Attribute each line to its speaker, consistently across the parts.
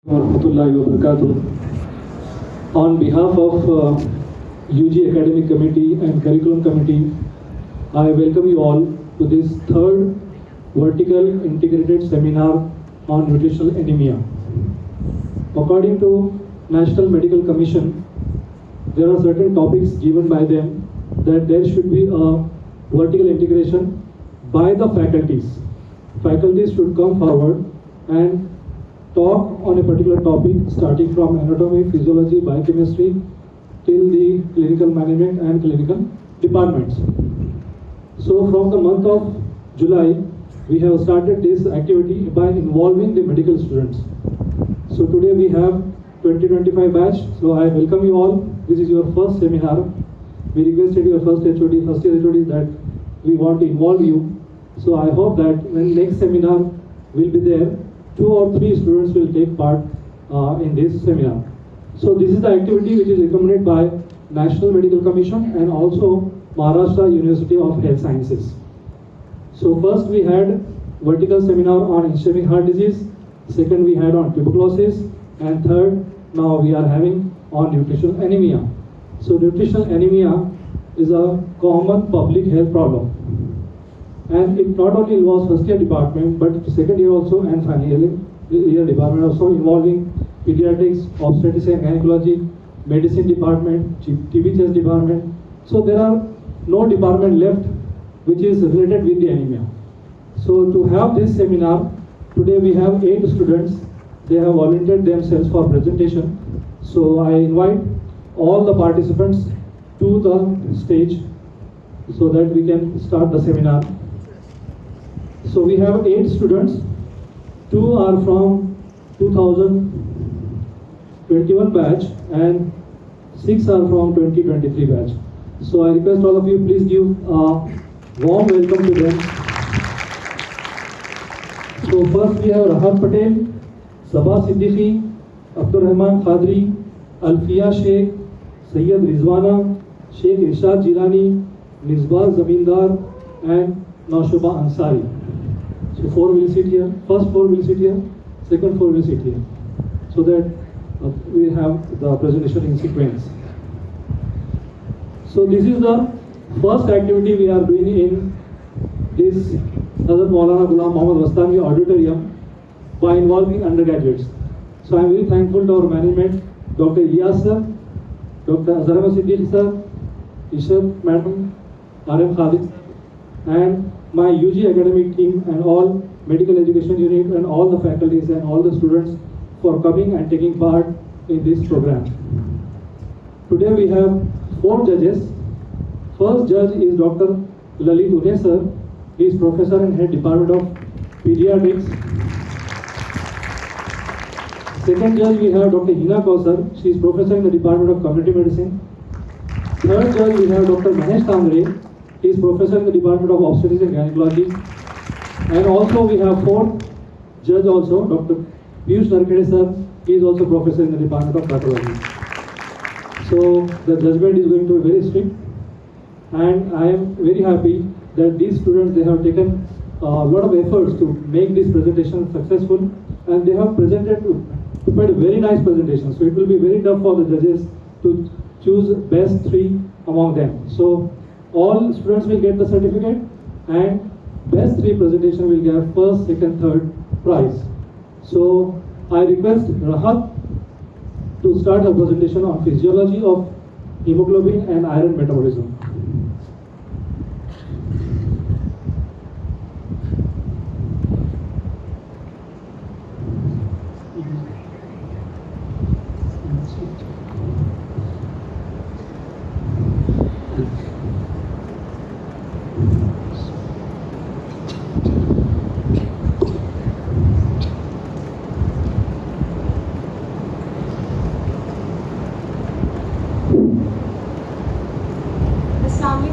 Speaker 1: Warahmatullahi wabarakatuh. On behalf of UG Academic Committee and Curriculum Committee, I welcome you all to this third vertical integrated seminar on nutritional anemia. According to National Medical Commission, there are certain topics given by them that there should be a vertical integration by the faculties. Faculties should come forward and talk on a particular topic starting from anatomy, physiology, biochemistry till the clinical management and clinical departments. So from the month of July, we have started this activity by involving the medical students. So today we have 2025 batch. So I welcome you all. This is your first seminar. We requested your first year HOD that we want to involve you. So I hope that when next seminar will be there, 2 or 3 students will take part in this seminar. So this is the activity which is recommended by National Medical Commission and also Maharashtra University of Health Sciences. So first we had vertical seminar on ischemic heart disease, second we had on tuberculosis, and third now we are having on nutritional anemia. So nutritional anemia is a common public health problem. And it not only involves first year department, but second year also and final year department also, involving pediatrics, obstetrics and gynecology, medicine department, TB chest department. So there are no department left which is related with the anemia. So to have this seminar, today we have 8 students. They have volunteered themselves for presentation. So I invite all the participants to the stage so that we can start the seminar. So we have 8 students. 2 are from 2021 batch and 6 are from 2023 batch. So I request all of you, please give a warm welcome to them. So first we have Rahat Patel, Sabah Siddiqui, Abdul Rahman Khadri, Alfiya Sheikh, Sayyid Rizwana, Sheikh Irshad Jilani, Nisbar Zamindar and Naushuba Ansari. So 4 will sit here, first 4 will sit here, second 4 will sit here, so that we have the presentation in sequence. So this is the first activity we are doing in this Hazrat Maulana Ghulam Muhammad Wastani Auditorium by involving undergraduates. So I am very thankful to our management, Dr. Ilyas sir, Dr. Azhar Siddiq sir, Ishrat madam, RM Khalid and my UG academic team and all medical education unit and all the faculties and all the students for coming and taking part in this program. Today we have 4 judges. First judge is Dr. Lalit Une sir. He is professor and head department of pediatrics. Second judge we have Dr. Hina Kausar. She is professor in the department of community medicine. Third judge we have Dr. Mahesh Tangre. He is professor in the department of obstetrics and gynecology. And also we have 4th judge also, Dr. Piyush Narkade sir. He is also professor in the department of pathology. So the judgment is going to be very strict, and I am very happy that these students, they have taken a lot of efforts to make this presentation successful, and they have prepared a very nice presentation. So it will be very tough for the judges to choose best 3 among them. So all students will get the certificate, and best 3 presentation will get first, second, third prize. So I request Rahat to start her presentation on physiology of hemoglobin and iron metabolism.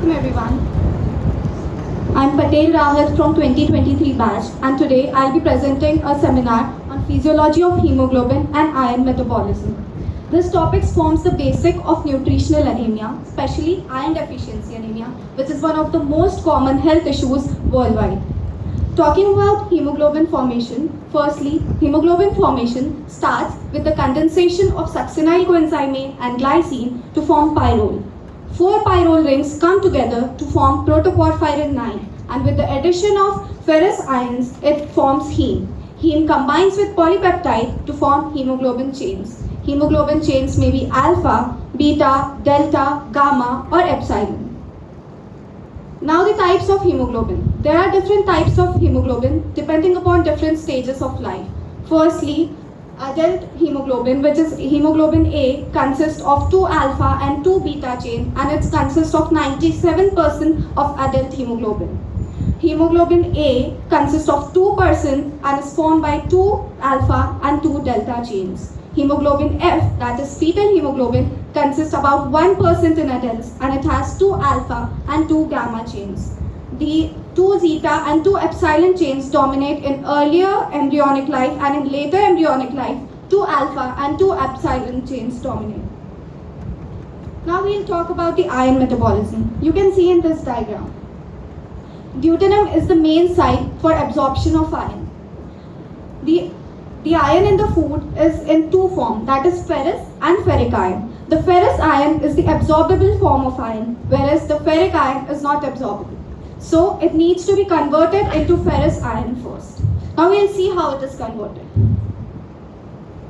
Speaker 2: Everyone, I'm Patel Rahat from 2023 batch, and today I'll be presenting a seminar on physiology of hemoglobin and iron metabolism. This topic forms the basic of nutritional anemia, especially iron deficiency anemia, which is one of the most common health issues worldwide. Talking about hemoglobin formation, firstly, hemoglobin formation starts with the condensation of succinyl coenzyme A and glycine to form pyrrole. 4 pyrrole rings come together to form protoporphyrin 9, and with the addition of ferrous ions, it forms heme. Heme combines with polypeptide to form hemoglobin chains. Hemoglobin chains may be alpha, beta, delta, gamma, or epsilon. Now the types of hemoglobin. There are different types of hemoglobin depending upon different stages of life. Firstly, adult hemoglobin, which is hemoglobin A, consists of 2 alpha and 2 beta chain, and it consists of 97% of adult hemoglobin. Hemoglobin A consists of 2% and is formed by 2 alpha and 2 delta chains. Hemoglobin F, that is fetal hemoglobin, consists about 1% in adults, and it has 2 alpha and 2 gamma chains. The 2 zeta and 2 epsilon chains dominate in earlier embryonic life, and in later embryonic life, 2 alpha and 2 epsilon chains dominate. Now we'll talk about the iron metabolism. You can see in this diagram. Duodenum is the main site for absorption of iron. The iron in the food is in 2 forms, that is ferrous and ferric iron. The ferrous iron is the absorbable form of iron, whereas the ferric iron is not absorbable. So it needs to be converted into ferrous iron first. Now we'll see how it is converted.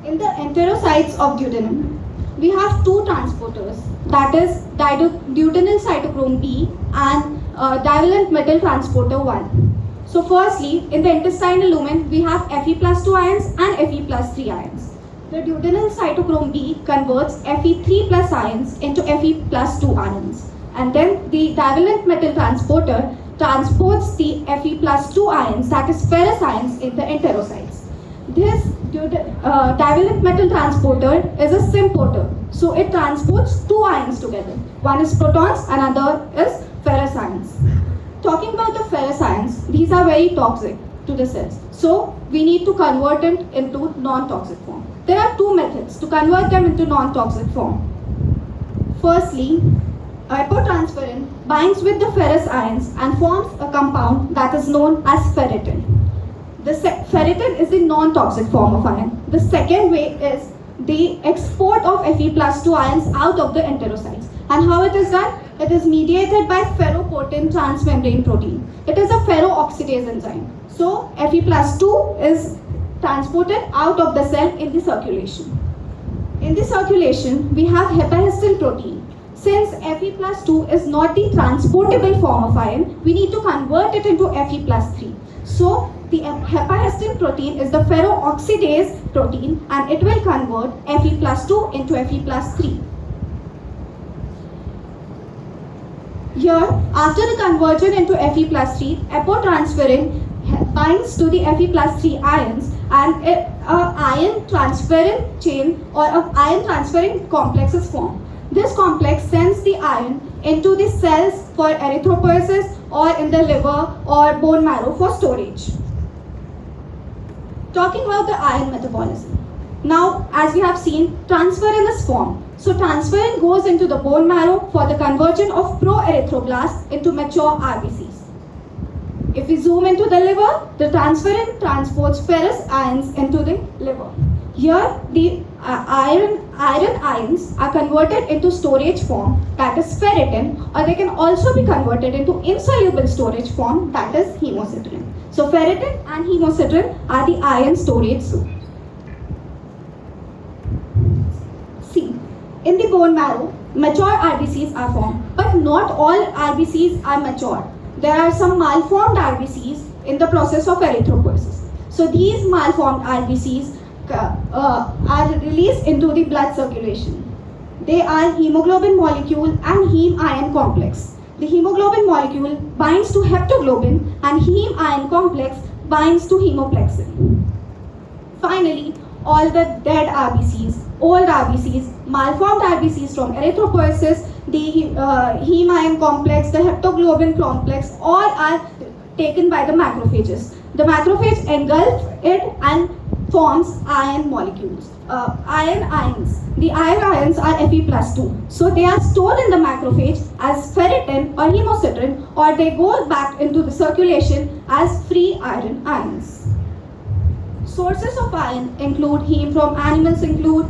Speaker 2: In the enterocytes of duodenum, we have 2 transporters, that is duodenal cytochrome B and divalent metal transporter 1. So firstly, in the intestinal lumen, we have Fe plus 2 ions and Fe plus 3 ions. The duodenal cytochrome B converts Fe3 plus ions into Fe plus 2 ions. And then the divalent metal transporter transports the Fe plus 2 ions, that is ferrous ions, in the enterocytes. This divalent metal transporter is a symporter. So it transports 2 ions together. One is protons, another is ferrous ions. Talking about the ferrous ions, these are very toxic to the cells. So we need to convert it into non-toxic form. There are 2 methods to convert them into non-toxic form. Firstly, apotransferrin binds with the ferrous ions and forms a compound that is known as ferritin. Ferritin is the non-toxic form of iron. The second way is the export of Fe plus 2 ions out of the enterocytes. And how it is done? It is mediated by ferroportin transmembrane protein. It is a ferrooxidase enzyme. So Fe plus 2 is transported out of the cell in the circulation. In the circulation, we have hepahistine protein. Since Fe plus 2 is not the transportable form of iron, we need to convert it into Fe plus 3. So the hepahistine protein is the ferrooxidase protein, and it will convert Fe plus 2 into Fe plus 3. Here, after the conversion into Fe plus 3, apotransferrin binds to the Fe plus 3 ions, and an iron transferrin chain or an iron transferrin complex is formed. This complex sends the iron into the cells for erythropoiesis or in the liver or bone marrow for storage. Talking about the iron metabolism. Now, as we have seen, transferrin is formed. So transferrin goes into the bone marrow for the conversion of proerythroblasts into mature RBCs. If we zoom into the liver, the transferrin transports ferrous ions into the liver. Here, the iron ions are converted into storage form, that is ferritin, or they can also be converted into insoluble storage form, that is hemosiderin. So ferritin and hemosiderin are the iron storage source. See, in the bone marrow, mature RBCs are formed, but not all RBCs are mature. There are some malformed RBCs in the process of erythropoiesis. So these malformed RBCs are released into the blood circulation. They are hemoglobin molecule and heme ion complex. The hemoglobin molecule binds to heptoglobin and heme ion complex binds to hemoplexin. Finally, all the dead RBCs, old RBCs, malformed RBCs from erythropoiesis, the heme ion complex, the heptoglobin complex, all are taken by the macrophages. The macrophage engulfs it and forms iron molecules, iron ions. The iron ions are Fe+2. So they are stored in the macrophage as ferritin or hemosiderin, or they go back into the circulation as free iron ions. Sources of iron include heme from animals include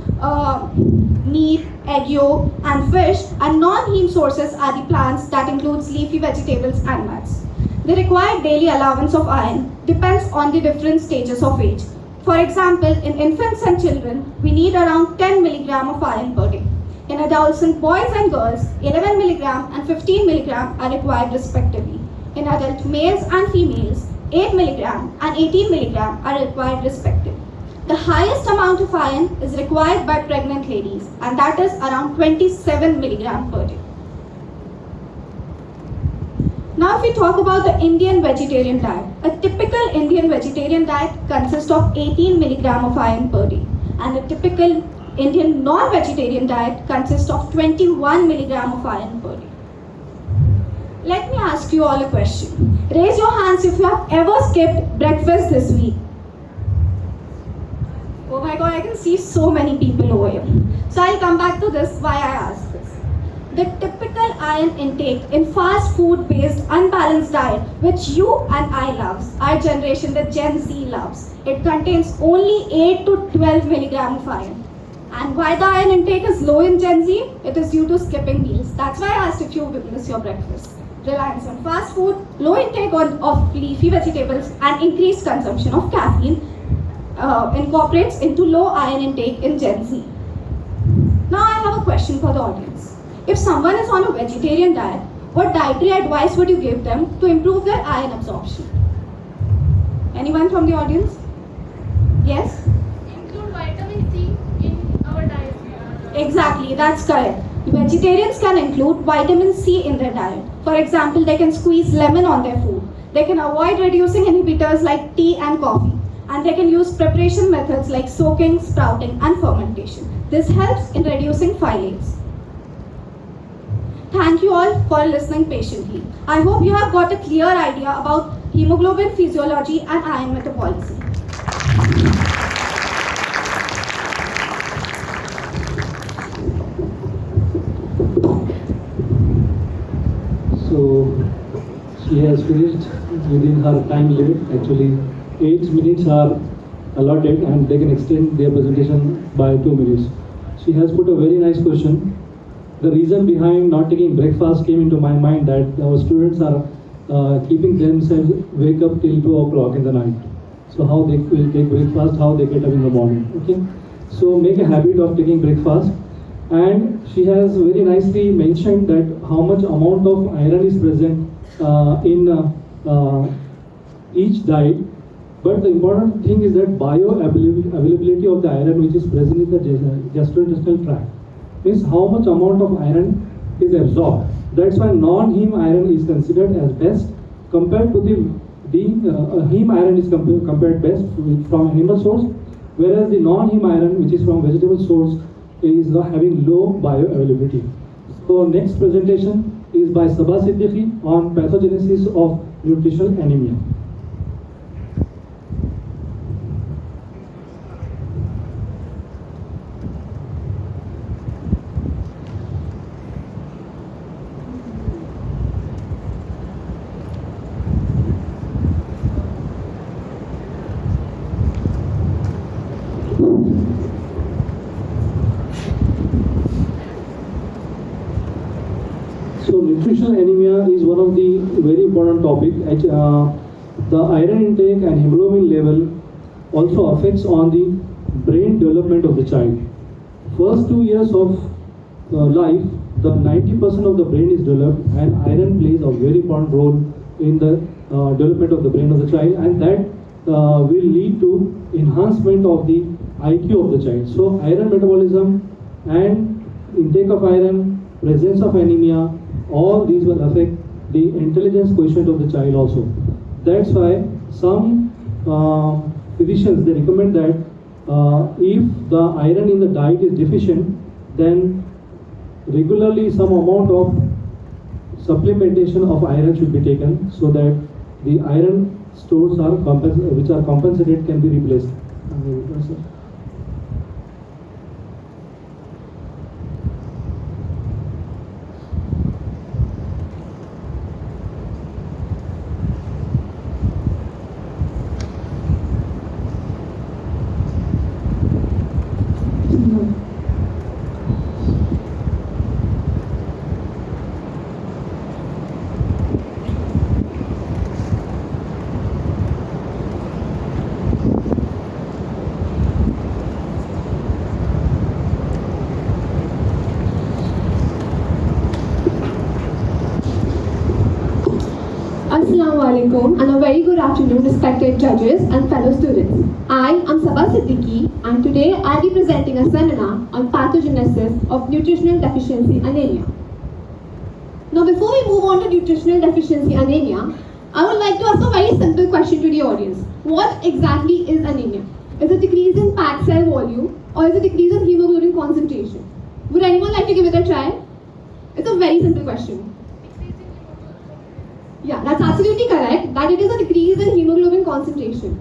Speaker 2: meat, egg yolk, and fish, and non-heme sources are the plants that includes leafy vegetables and nuts. The required daily allowance of iron depends on the different stages of age. For example, in infants and children, we need around 10 milligram of iron per day. In adolescent boys and girls, 11 milligram and 15 milligram are required respectively. In adult males and females, 8 milligram and 18 milligram are required respectively. The highest amount of iron is required by pregnant ladies, and that is around 27 milligram per day. Now if we talk about the Indian vegetarian diet, a typical Indian vegetarian diet consists of 18 milligram of iron per day, and a typical Indian non-vegetarian diet consists of 21 milligram of iron per day. Let me ask you all a question. Raise your hands if you have ever skipped breakfast this week. Oh my god, I can see so many people over here. So I'll come back to this, why I asked this. The typical iron intake in fast food based unbalanced diet, which you and I loves, our generation, the Gen Z loves, it contains only 8 to 12 milligram of iron. And why the iron intake is low in Gen Z? It is due to skipping meals. That's why I asked if you miss your breakfast. Reliance on fast food, low intake of leafy vegetables, and increased consumption of caffeine incorporates into low iron intake in Gen Z. Now I have a question for the audience. If someone is on a vegetarian diet, what dietary advice would you give them to improve their iron absorption? Anyone from the audience? Yes?
Speaker 3: Include vitamin C in our diet.
Speaker 2: Exactly, that's correct. Vegetarians can include vitamin C in their diet. For example, they can squeeze lemon on their food. They can avoid reducing inhibitors like tea and coffee. And they can use preparation methods like soaking, sprouting, and fermentation. This helps in reducing phthalates. Thank you all for listening patiently. I hope you have got a clear idea about hemoglobin physiology and iron metabolism.
Speaker 1: So she has finished within her time limit. Actually, 8 minutes are allotted and they can extend their presentation by 2 minutes. She has put a very nice question. The reason behind not taking breakfast came into my mind that our students are keeping themselves wake up till 2 o'clock in the night. So how they will take breakfast, how they get up in the morning. Okay. So make a habit of taking breakfast. And she has very nicely mentioned that how much amount of iron is present in each diet. But the important thing is that bioavailability of the iron which is present in the gastrointestinal tract means how much amount of iron is absorbed. That's why non-heme iron is considered as best compared to the heme iron is compared best from animal source, whereas the non-heme iron which is from vegetable source is having low bioavailability. So next presentation is by Sabah Siddiqui on pathogenesis of nutritional anemia. So nutritional anemia is one of the very important topic. The iron intake and hemoglobin level also affects on the brain development of the child. First 2 years of life, the 90% of the brain is developed, and iron plays a very important role in the development of the brain of the child, and that will lead to enhancement of the IQ of the child. So iron metabolism and intake of iron, presence of anemia, all these will affect the intelligence quotient of the child also. That's why some physicians, they recommend that if the iron in the diet is deficient, then regularly some amount of supplementation of iron should be taken so that the iron stores which are compensated can be replaced. sir.
Speaker 2: Assalamu alaikum and a very good afternoon respected judges and fellow students. I am Sabah Siddiqui and today I'll be presenting a seminar on pathogenesis of nutritional deficiency anemia. Now before we move on to nutritional deficiency anemia, I would like to ask a very simple question to the audience. What exactly is anemia? Is it decrease in packed cell volume or is it decrease in hemoglobin concentration? Would anyone like to give it a try? It's a very simple question. Yeah, that's absolutely correct, that it is a decrease in hemoglobin concentration.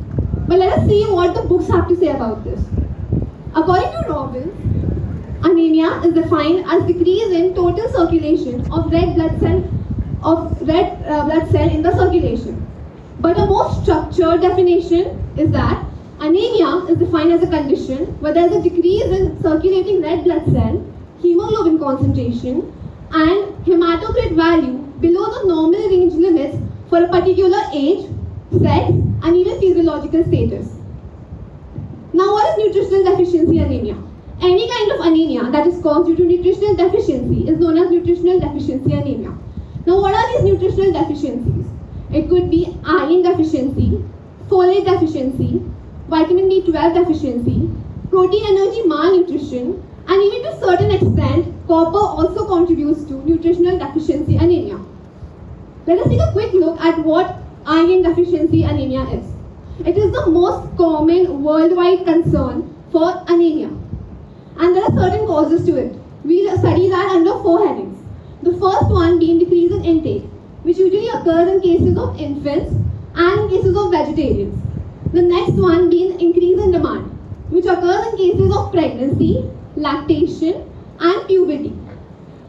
Speaker 2: But let us see what the books have to say about this. According to Robbins, anemia is defined as decrease in total circulation of red blood cell in the circulation. But a more structured definition is that anemia is defined as a condition where there is a decrease in circulating red blood cell, hemoglobin concentration, and hematocrit value below the normal range limits for a particular age, sex, and even physiological status. Now, what is nutritional deficiency anemia? Any kind of anemia that is caused due to nutritional deficiency is known as nutritional deficiency anemia. Now, what are these nutritional deficiencies? It could be iron deficiency, folate deficiency, vitamin B12 deficiency, protein energy malnutrition, and even to a certain extent, copper also contributes to nutritional deficiency anemia. Let us take a quick look at what iron deficiency anemia is. It is the most common worldwide concern for anemia. And there are certain causes to it. We study that under 4 headings. The first one being decrease in intake, which usually occurs in cases of infants and in cases of vegetarians. The next one being increase in demand, which occurs in cases of pregnancy, lactation, and puberty.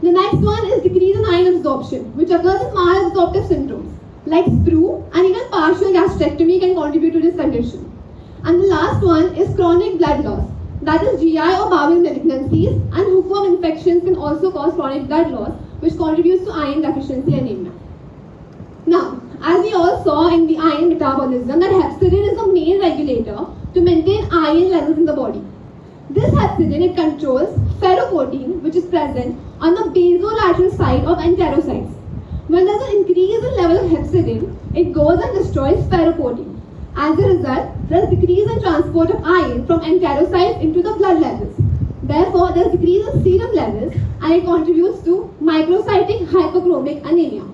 Speaker 2: The next one is decrease in iron absorption, which occurs in malabsorptive syndromes like sprue, and even partial gastrectomy can contribute to this condition. And the last one is chronic blood loss, that is GI or bowel malignancies, and hookworm infections can also cause chronic blood loss, which contributes to iron deficiency anemia. Now, as we all saw in the iron metabolism, that hepcidin is the main regulator to maintain iron levels in the body. This hepcidin, it controls ferroportin, which is present on the basolateral side of enterocytes. When there is an increase in level of hepcidin, it goes and destroys ferroportin. As a result, there is decrease in transport of iron from enterocytes into the blood levels. Therefore, there is decrease in serum levels and it contributes to microcytic hypochromic anemia.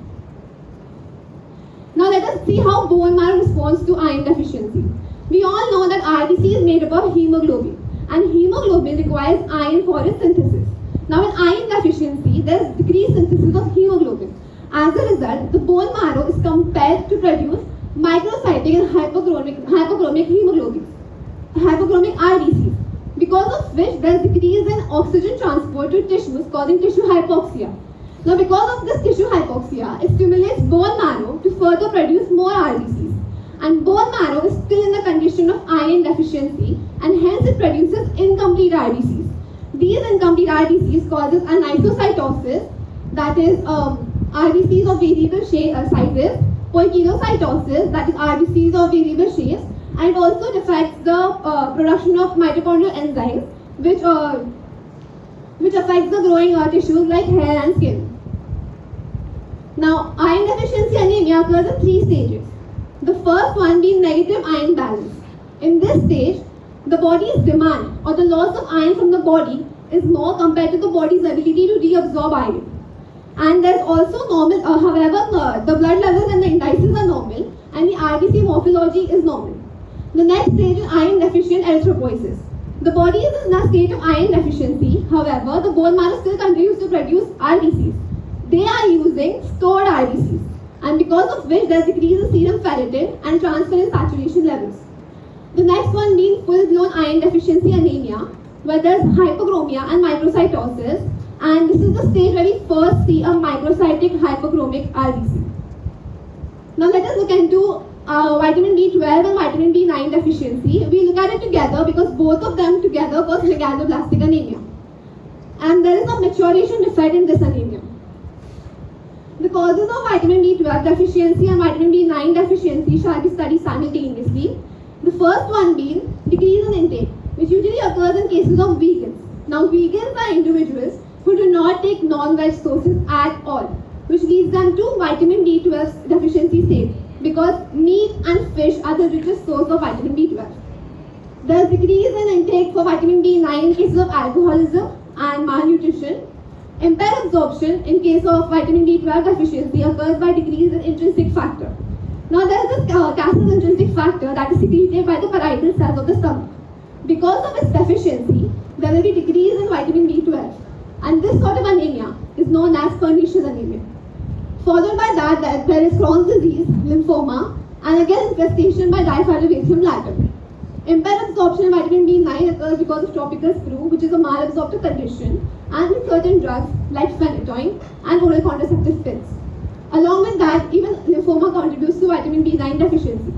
Speaker 2: Now let us see how bone marrow responds to iron deficiency. We all know that RBC is made up of hemoglobin, and hemoglobin requires iron for its synthesis. Now in iron deficiency, there is decreased synthesis of hemoglobin. As a result, the bone marrow is compelled to produce microcytic and hypochromic hypochromic RBCs, because of which there is decrease in oxygen transport to tissues, causing tissue hypoxia. Now because of this tissue hypoxia, it stimulates bone marrow to further produce more RBCs. And bone marrow is still in the condition of iron deficiency, and hence it produces incomplete RBCs. These incomplete RBCs causes anisocytosis, that is RBCs of variable sizes, poikilocytosis, that is RBCs of variable shapes, and it also affects the production of mitochondrial enzymes, which affects the growing tissues like hair and skin. Now, iron deficiency anemia occurs in 3 stages. The first one being negative iron balance. In this stage, the body's demand or the loss of iron from the body is more compared to the body's ability to reabsorb iron. And there's also normal, however, the blood levels and the indices are normal and the RBC morphology is normal. The next stage is iron deficient erythropoiesis. The body is in a state of iron deficiency, however, the bone marrow still continues to produce RBCs. They are using stored RBCs, and because of which there is decrease in serum ferritin and transferrin saturation levels. The next one being full-blown iron deficiency anemia, where there's hypochromia and microcytosis, and this is the stage where we first see a microcytic hypochromic RBC. Now let us look into vitamin B12 and vitamin B9 deficiency. We look at it together because both of them together cause megaloblastic anemia. And there is a maturation defect in this anemia. The causes of vitamin B12 deficiency and vitamin B9 deficiency shall be studied simultaneously. The first one being decrease in intake, which usually occurs in cases of vegans. Now vegans are individuals who do not take non-veg sources at all, which leads them to vitamin B12 deficiency state because meat and fish are the richest source of vitamin B12. There is decrease in intake for vitamin B9 in cases of alcoholism and malnutrition. Impaired absorption in case of vitamin B12 deficiency occurs by decrease in intrinsic factor. Now there is this Cass's intrinsic factor that is secreted by the parietal cells of the stomach. Because of its deficiency, there will be decrease in vitamin B12. And this sort of anemia is known as pernicious anemia. Followed by that, there is Crohn's disease, lymphoma, and again infestation by diphyllobacterium latem. Impaired absorption of vitamin B9 occurs because of tropical sprue, which is a malabsorptive condition, and with certain drugs like phenytoin and oral contraceptive pills. Along with that, even lymphoma contributes to vitamin B9 deficiency.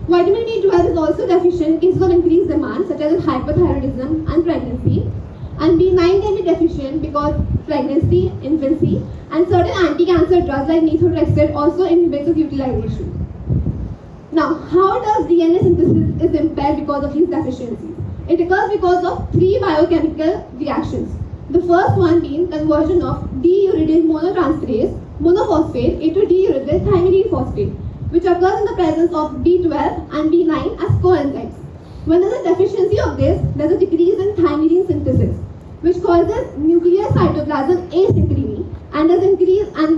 Speaker 2: Vitamin B12 is also deficient in cases of increased demand, such as in hyperthyroidism and pregnancy. And B9 can be deficient because pregnancy, infancy, and certain anti-cancer drugs like methotrexate also inhibits its utilization. Now, how does DNA synthesis is impaired because of these deficiencies? It occurs because of three biochemical reactions. The first one being conversion of diuridyl monotransferase, monophosphate into diuridyl thymidine phosphate, which occurs in the presence of B12 and B9 as coenzymes. When there is a deficiency of this, there is a decrease in thymidine synthesis, which causes nuclear cytoplasm asynchrony, and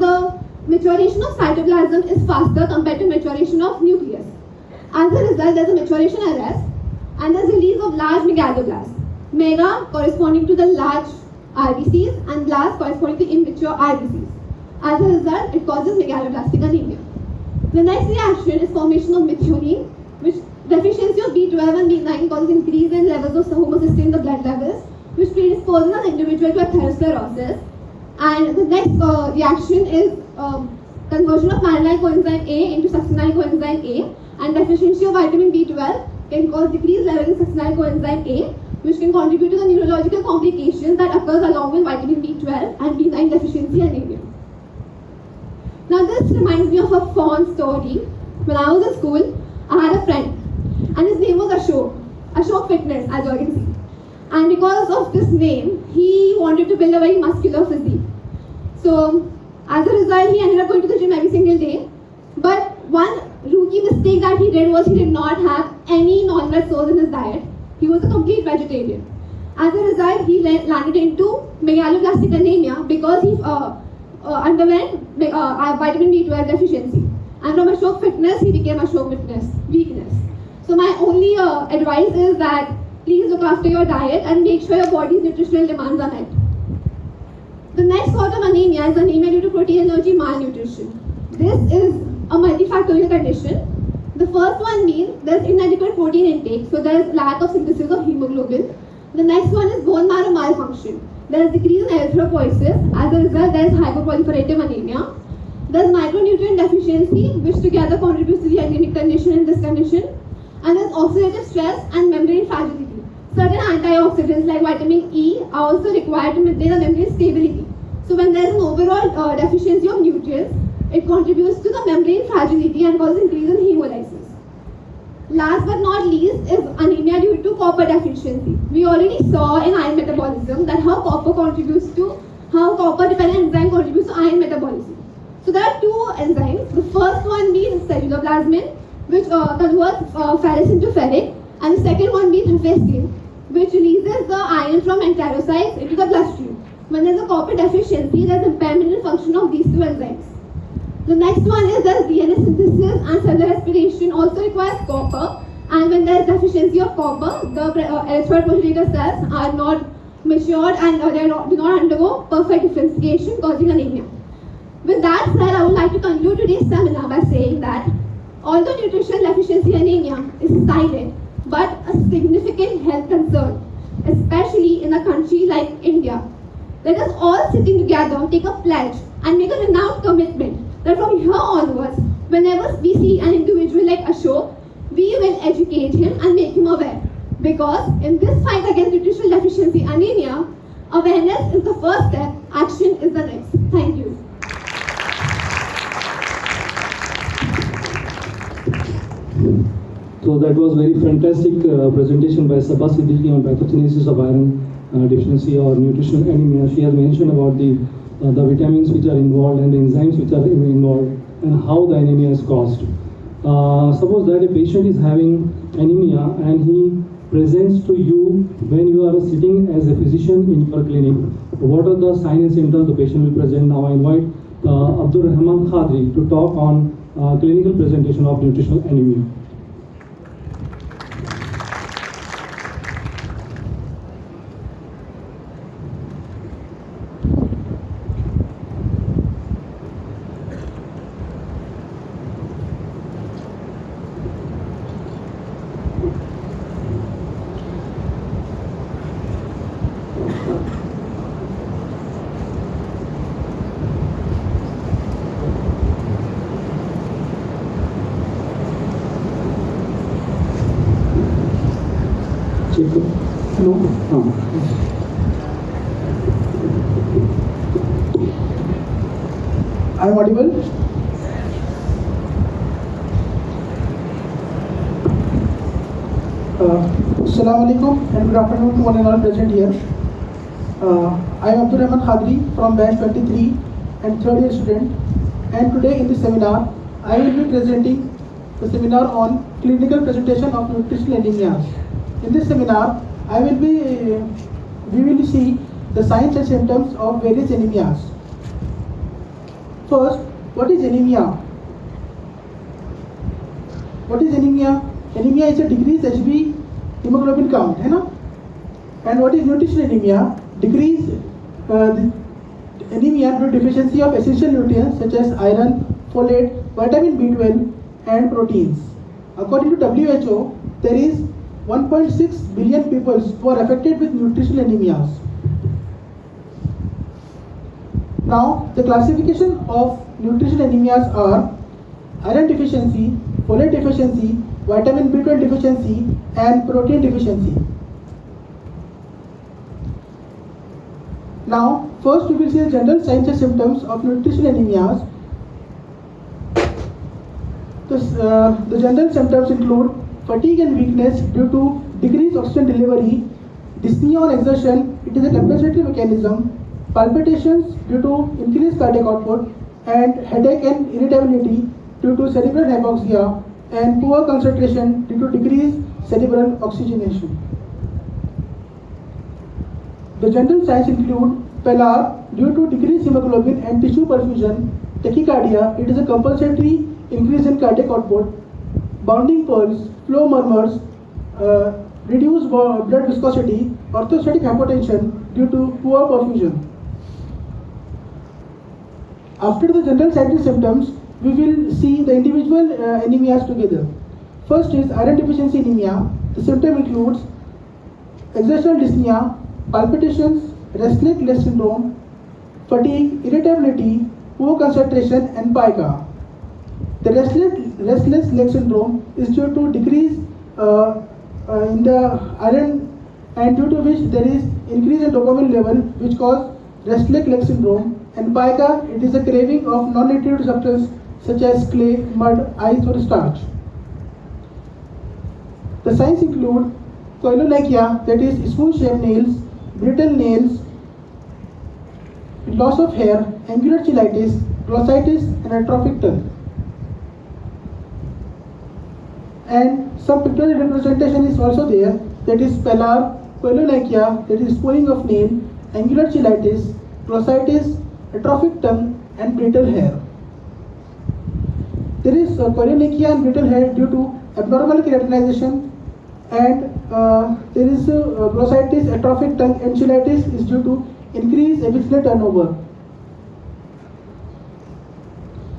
Speaker 2: the maturation of cytoplasm is faster compared to maturation of nucleus. As a result, there is a maturation arrest, and there is release of large megaloblasts. Mega corresponding to the large RBCs and blast corresponding to immature RBCs. As a result, it causes megaloblastic anemia. The next reaction is formation of methionine, which deficiency of B12 and B9 causes increase in levels of homocysteine in the blood levels, which predisposes an individual to atherosclerosis. And the next reaction is conversion of malonyl coenzyme A into succinyl coenzyme A, and deficiency of vitamin B12 can cause decreased levels in succinyl coenzyme A, which can contribute to the neurological complications that occurs along with vitamin B12 and B9 deficiency anemia. Now this reminds me of a fond story. When I was in school, I had a friend, and his name was Ashok Fitness, as you all can see. And because of this name, he wanted to build a very muscular physique. So as a result, he ended up going to the gym every single day. But one rookie mistake that he did was he did not have any non-veg source in his diet. He was a complete vegetarian. As a result, he landed into megaloblastic anemia because he underwent vitamin B12 deficiency. And from Ashok Fitness, he became Ashok Weakness. So my only advice is that please look after your diet and make sure your body's nutritional demands are met. The next sort of anemia is anemia due to protein energy malnutrition. This is a multifactorial condition. The first one means there's inadequate protein intake, so there's lack of synthesis of hemoglobin. The next one is bone marrow malfunction. There is decrease in erythropoiesis. As a result, there is hyperproliferative anemia. There is micronutrient deficiency, which together contributes to the anemic condition in this condition. And there is oxidative stress and membrane fragility. Certain antioxidants like vitamin E are also required to maintain the membrane stability. So when there is an overall deficiency of nutrients, it contributes to the membrane fragility and causes increase in hemolysis. Last but not least is anemia due to copper deficiency. We already saw in iron metabolism that how copper-dependent enzyme contributes to iron metabolism. So there are two enzymes. The first one being celluloplasmin, which converts ferrous into ferric, and the second one being hephaestin, which releases the iron from enterocytes into the bloodstream. When there is a copper deficiency, there is impairment in function of these two enzymes. The next one is that DNA synthesis and cellular respiration also requires copper, and when there is deficiency of copper, the erythroid progenitor cells are not matured and do not undergo perfect differentiation, causing anemia. With that said, I would like to conclude today's seminar by saying that Although nutritional deficiency anemia is silent but a significant health concern, especially in a country like India, let us all sitting together take a pledge and make a renowned commitment that from here onwards, whenever we see an individual like Ashok, we will educate him and make him aware. Because in this fight against nutritional deficiency anemia, awareness is the first step, action is the next. Thank you.
Speaker 1: So that was very fantastic presentation by Sabha Siddiqui on pathogenesis of iron deficiency or nutritional anemia. She has mentioned about the vitamins which are involved and the enzymes which are involved and how the anemia is caused. Suppose that a patient is having anemia and he presents to you when you are sitting as a physician in your clinic. What are the signs and symptoms the patient will present? Now I invite Abdul Rahman Khadri to talk on clinical presentation of nutritional anemia. No.
Speaker 4: I am audible? Assalamu alaikum and good afternoon to one and all present here. I am Abdul Rahman Khadri from batch 23 and third year student, and today in this seminar I will be presenting the seminar on clinical presentation of nutritional anemias. In this seminar we will see the signs and symptoms of various anemias. First, what is anemia? What is anemia? Anemia is a decreased HB hemoglobin count, है ना? And what is nutritional anemia? Decreased anemia due to deficiency of essential nutrients such as iron, folate, vitamin B12 and proteins. According to WHO, there is 1.6 billion people who are affected with nutritional anemias. Now, the classification of nutritional anemias are iron deficiency, folate deficiency, vitamin B12 deficiency, and protein deficiency. Now, first we will see the general signs and symptoms of nutritional anemias. The general symptoms include fatigue and weakness due to decreased oxygen delivery, dyspnea on exertion, it is a compensatory mechanism, palpitations due to increased cardiac output, and headache and irritability due to cerebral hypoxia, and poor concentration due to decreased cerebral oxygenation. The general signs include pallor due to decreased hemoglobin and tissue perfusion, tachycardia, it is a compulsory increase in cardiac output, bounding pulse, flow murmurs, reduced blood viscosity, orthostatic hypotension due to poor perfusion. After the general signs and symptoms, we will see the individual anemias together. First is iron deficiency anemia. The symptom includes exertional dyspnea, palpitations, restless leg syndrome, fatigue, irritability, poor concentration, and pica. The restless leg syndrome is due to decrease in the iron, and due to which there is increase in dopamine level which cause restless leg syndrome, and pica, it is a craving of non-nutritive substance such as clay, mud, ice or starch. The signs include koilonychia, that is spoon-shaped nails, brittle nails, loss of hair, angular cheilitis, glossitis and atrophic tongue. And some pictorial representation is also there, that is pallor, koilonychia, that is spooning of nail, angular cheilitis, glossitis, atrophic tongue and brittle hair. There is koilonychia and brittle hair due to abnormal keratinization, and there is glossitis, atrophic tongue and cheilitis is due to increased epithelial turnover.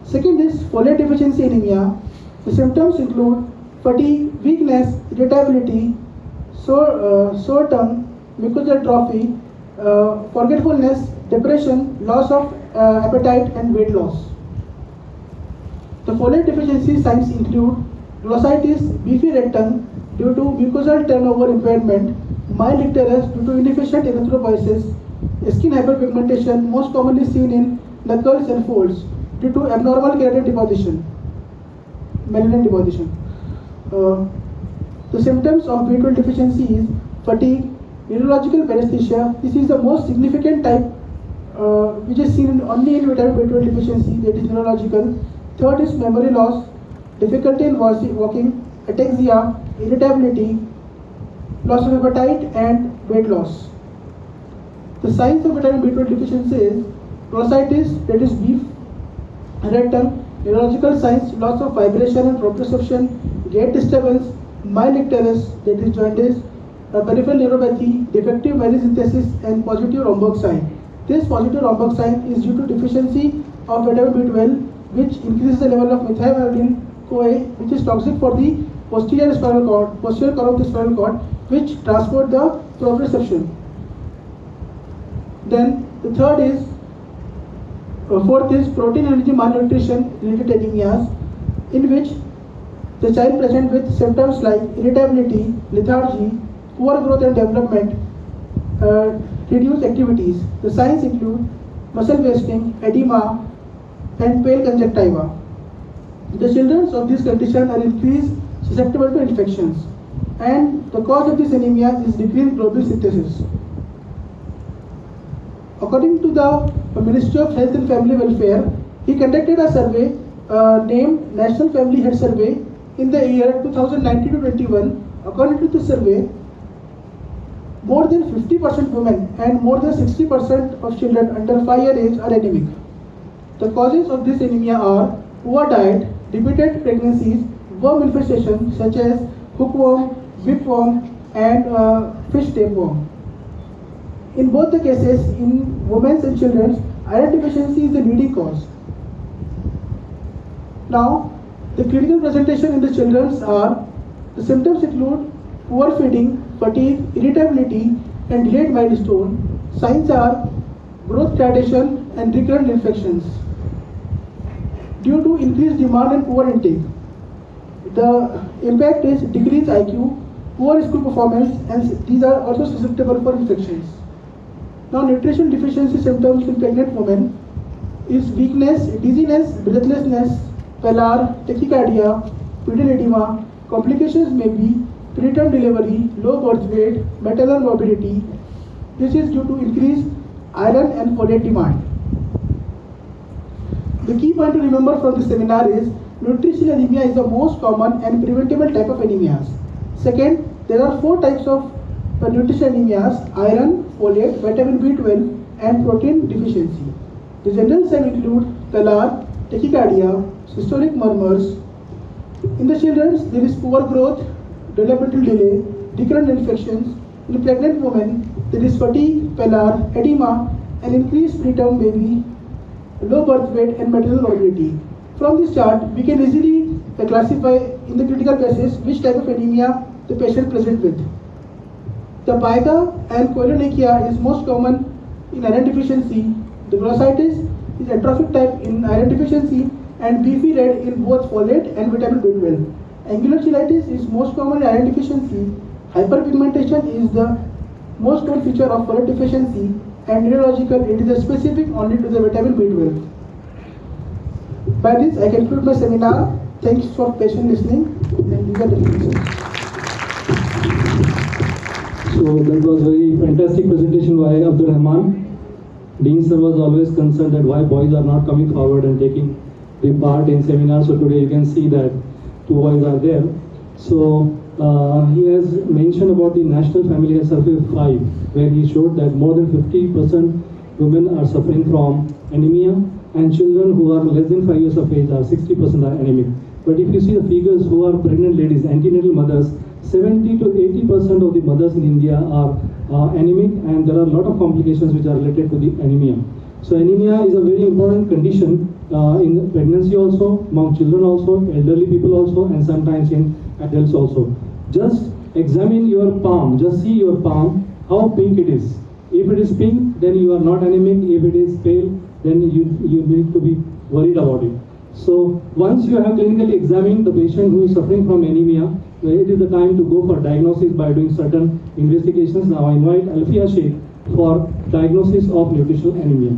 Speaker 4: Second is folate deficiency anemia. The symptoms include fatigue, weakness, irritability, sore tongue, mucosal atrophy, forgetfulness, depression, loss of appetite, and weight loss. The folate deficiency signs include glossitis, beefy red tongue due to mucosal turnover impairment, mild icterus due to inefficient erythropoiesis, skin hyperpigmentation most commonly seen in knuckles and folds due to abnormal keratin deposition, melanin deposition. The symptoms of B12 deficiency is fatigue, neurological paresthesia. This is the most significant type which is seen only in vitamin B12 deficiency, that is neurological. Third is memory loss, difficulty in walking, ataxia, irritability, loss of appetite, and weight loss. The signs of vitamin B12 deficiency is glossitis, that is beef, red tongue, neurological signs, loss of vibration and proprioception, gait disturbance, mild icterus, that is jaundice, peripheral neuropathy, defective myelosynthesis, and positive Romberg sign. This positive Romberg sign is due to deficiency of vitamin B12, which increases the level of methylmalonyl-CoA, which is toxic for the posterior column of the spinal cord, which transport the proprioception. Then the fourth is protein energy malnutrition related anemias, in which the child present with symptoms like irritability, lethargy, poor growth and development, reduced activities. The signs include muscle wasting, edema, and pale conjunctiva. The children of this condition are increased susceptible to infections, and the cause of this anemia is decreased globule synthesis. According to the Ministry of Health and Family Welfare, he conducted a survey named National Family Health Survey in the year 2019-21. According to the survey, more than 50% women and more than 60% of children under 5 years age are anemic. The causes of this anemia are poor diet, repeated pregnancies, worm infestation such as hookworm, whipworm, and fish tapeworm. In both the cases, in women and children, iron deficiency is the leading cause. Now, the clinical presentation in the children are, the symptoms include poor feeding, fatigue, irritability, and delayed milestone. Signs are growth retardation and recurrent infections due to increased demand and poor intake. The impact is decreased IQ, poor school performance, and these are also susceptible for infections. Now, nutrition deficiency symptoms in pregnant women is weakness, dizziness, breathlessness, pallor, tachycardia, fetal edema. Complications may be preterm delivery, low birth weight, maternal morbidity. This is due to increased iron and folate demand. The key point to remember from this seminar is nutritional anemia is the most common and preventable type of anemias. Second, there are 4 types of nutritional anemias: iron, folate, vitamin B12, and protein deficiency. The general signs include pallor, tachycardia, systolic murmurs. In the children, there is poor growth, developmental delay, recurrent infections. In pregnant women, there is fatigue, pallor, edema, and increased preterm baby, low birth weight, and maternal morbidity. From this chart, we can easily classify in the critical basis which type of anemia the patient present with. The pica and koilonychia is most common in iron deficiency. The glossitis is atrophic type in iron deficiency, and beefy red in both folate and vitamin B12. Angular cheilitis is most common in iron deficiency. Hyperpigmentation is the most known feature of folate deficiency, and neurological, it is specific only to the vitamin B12. By this, I conclude my seminar. Thanks for patient listening, and these are the questions.
Speaker 1: So that was very fantastic presentation by Abdul Rahman. Dean sir was always concerned that why boys are not coming forward and taking the part in seminars. So today you can see that 2 boys are there. So he has mentioned about the National Family Health Survey 5, where he showed that more than 50% women are suffering from anemia, and children who are less than 5 years of age are 60% are anemic. But if you see the figures who are pregnant ladies, antenatal mothers, 70 to 80% of the mothers in India are anemic, and there are a lot of complications which are related to the anemia. So anemia is a very important condition in pregnancy also, among children also, elderly people also, and sometimes in adults also. Just examine your palm, just see your palm, how pink it is. If it is pink, then you are not anemic. If it is pale, then you need to be worried about it. So once you have clinically examined the patient who is suffering from anemia, it is the time to go for diagnosis by doing certain investigations. Now I invite Alfia Sheikh for diagnosis of nutritional anemia.